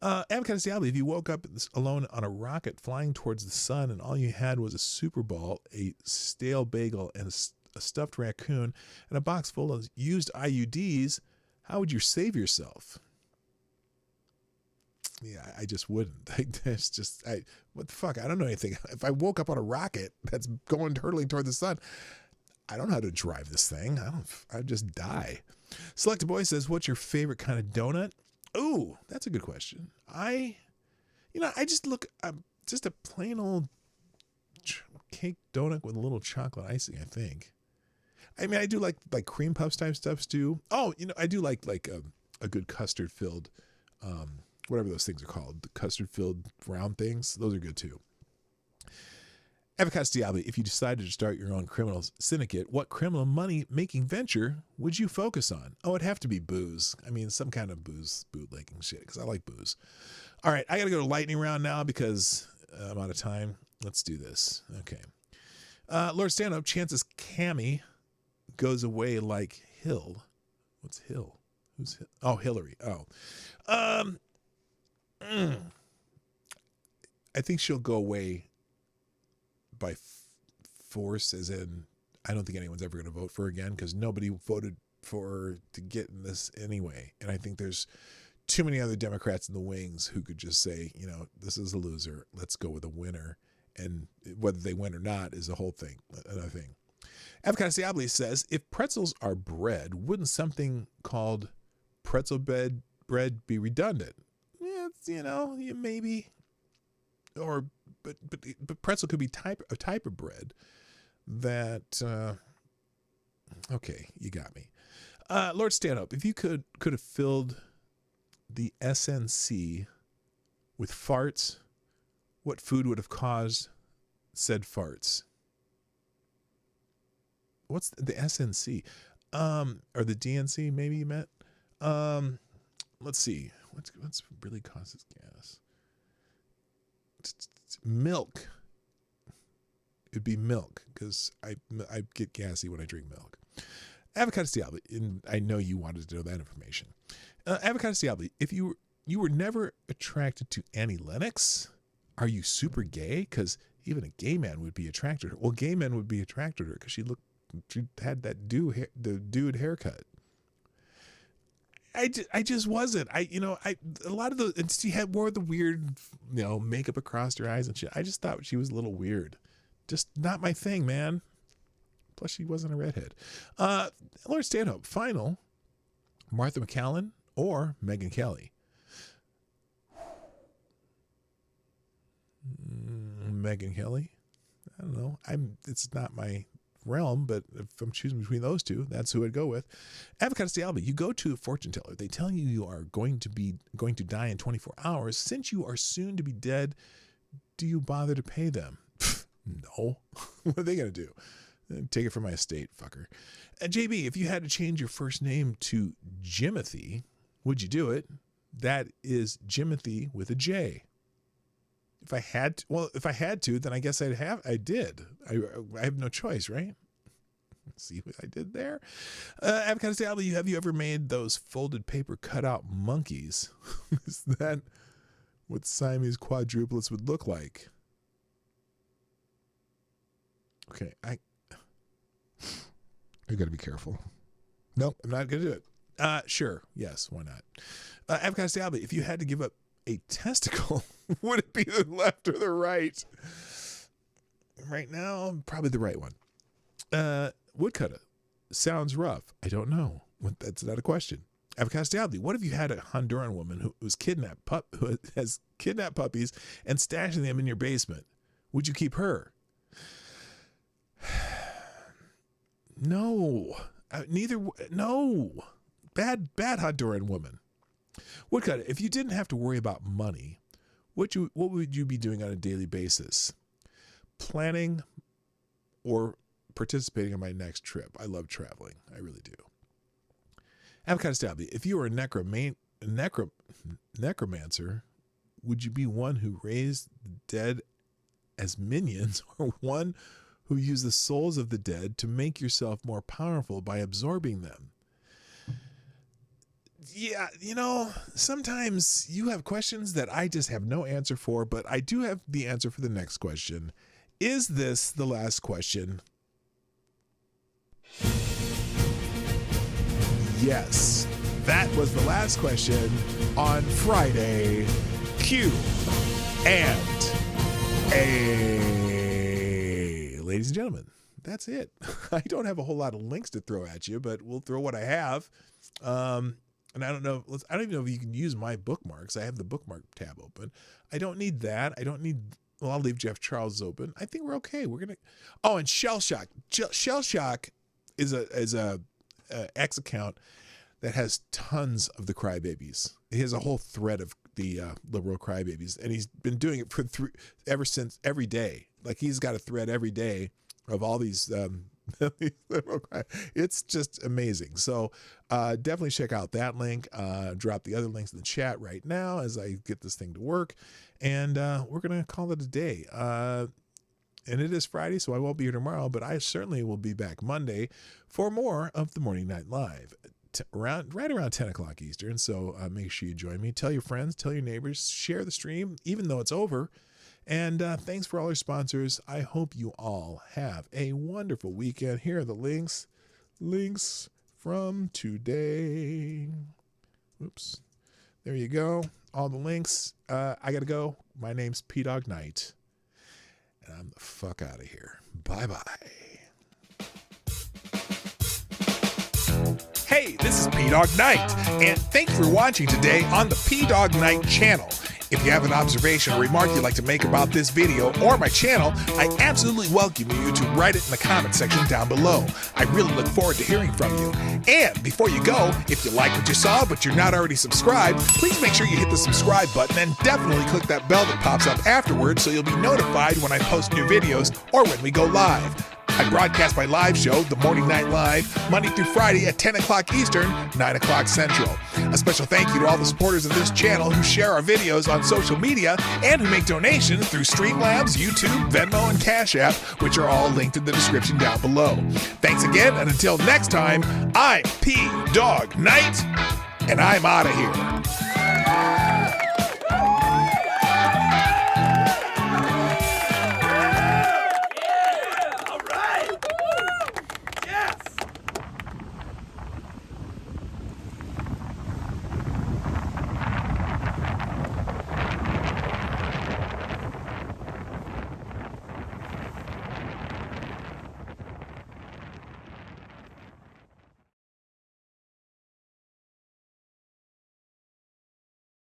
Avocado Diablo, if you woke up alone on a rocket flying towards the sun and all you had was a Super Bowl, a stale bagel, and a stuffed raccoon, and a box full of used IUDs, how would you save yourself? Yeah, I just wouldn't. What the fuck? I don't know anything. If I woke up on a rocket that's hurtling toward the sun, I don't know how to drive this thing. I'd just die. Selected Boy says, what's your favorite kind of donut? Ooh, that's a good question. I just just a plain old cake donut with a little chocolate icing, I think. I mean, I do like cream puffs type stuff too. Oh, I do like a good custard filled, whatever those things are called, the custard filled round things. Those are good too. Avocado Diablo, if you decided to start your own criminal syndicate, what criminal money making venture would you focus on? Oh, it'd have to be booze. I mean, some kind of booze bootlegging shit, because I like booze. All right, I got to go to lightning round now because I'm out of time. Let's do this. Okay. Lord Stand-Up, chances Cammy goes away like Hill. What's Hill? Who's Hill? Oh, Hillary. Oh. I think she'll go away by force, as in I don't think anyone's ever going to vote for her again because nobody voted for her to get in this anyway. And I think there's too many other Democrats in the wings who could just say, this is a loser. Let's go with a winner. And whether they win or not is a whole thing, another thing. Avocado Diablo says, if pretzels are bread, wouldn't something called pretzel bread be redundant? Yeah, maybe. Or but pretzel could be a type of bread that okay, you got me. Lord Stand-Up, if you could have filled the SNC with farts, what food would have caused said farts? What's the SNC? Or the DNC maybe you meant? Let's see. What's really causes gas? Milk. It'd be milk because I get gassy when I drink milk. Avocado Diablo, and I know you wanted to know that information. Avocado Diablo, if you were never attracted to Annie Lennox, are you super gay? Because even a gay man would be attracted to her. Well, gay men would be attracted to her because she had that dude haircut. I just wasn't. A lot of those, and she wore the weird, makeup across her eyes and shit. I just thought she was a little weird. Just not my thing, man. Plus, she wasn't a redhead. Lord Stanhope, final, Martha McCallan or Megyn Kelly? Megyn Kelly? I don't know. It's not my realm, but if I'm choosing between those two, that's who I'd go with. Avocado Diablo, you go to a fortune teller. They tell you you are going to die in 24 hours. Since you are soon to be dead, do you bother to pay them? No. What are they going to do? Take it from my estate, fucker. JB, if you had to change your first name to Jimothy, would you do it? That is Jimothy with a J. If I had to, then I guess I did. I have no choice, right? See what I did there? Avocado Diablo, have you ever made those folded paper cutout monkeys? Is that what Siamese quadruplets would look like? Okay, I got to be careful. Nope, I'm not going to do it. Sure, yes, why not? Avocado Diablo, if you had to give up a testicle, would it be the left or the right? Right now, probably the right one. Woodcutter, sounds rough. I don't know. That's not a question. Avocado Stabby, what if you had a Honduran woman who has kidnapped puppies and stashing them in your basement? Would you keep her? No. No. Bad Honduran woman. Woodcut, if you didn't have to worry about money, what would you be doing on a daily basis? Planning or participating in my next trip. I love traveling. I really do. Avocado Stabby, if you were a necromancer, would you be one who raised the dead as minions or one who used the souls of the dead to make yourself more powerful by absorbing them? Yeah, sometimes you have questions that I just have no answer for, but I do have the answer for the next question. Is this the last question? Yes, that was the last question on Friday Q&A. Ladies and gentlemen, that's it. I don't have a whole lot of links to throw at you, but we'll throw what I have. And I don't even know if you can use my bookmarks. I have the bookmark tab open. I don't need that. I'll leave Jeff Charles open. I think we're okay. And Shell Shock. Shell Shock is a X account that has tons of the crybabies. He has a whole thread of the liberal crybabies, and he's been doing it for ever since, every day. Like, he's got a thread every day of all these liberal cry. It's just amazing. So definitely check out that link. Drop the other links in the chat right now as I get this thing to work, and we're gonna call it a day. And it is Friday, so I won't be here tomorrow, but I certainly will be back Monday for more of the Morning Night Live, right around 10 o'clock Eastern. So make sure you join me. Tell your friends, tell your neighbors, share the stream, even though it's over. And thanks for all our sponsors. I hope you all have a wonderful weekend. Here are the links from today. Oops. There you go. All the links. I got to go. My name's Dawg Knight. And I'm the fuck out of here. Bye-bye. Hey, this is Dawg Knight, and thank you for watching today on the Dawg Knight Channel. If you have an observation or remark you'd like to make about this video or my channel, I absolutely welcome you to write it in the comment section down below. I really look forward to hearing from you. And before you go, if you like what you saw but you're not already subscribed, please make sure you hit the subscribe button and definitely click that bell that pops up afterwards so you'll be notified when I post new videos or when we go live. I broadcast my live show, The Morning Night Live, Monday through Friday at 10 o'clock Eastern, 9 o'clock Central. A special thank you to all the supporters of this channel who share our videos on social media and who make donations through Streamlabs, YouTube, Venmo, and Cash App, which are all linked in the description down below. Thanks again, and until next time, I'm Dawg Knight, and I'm out of here.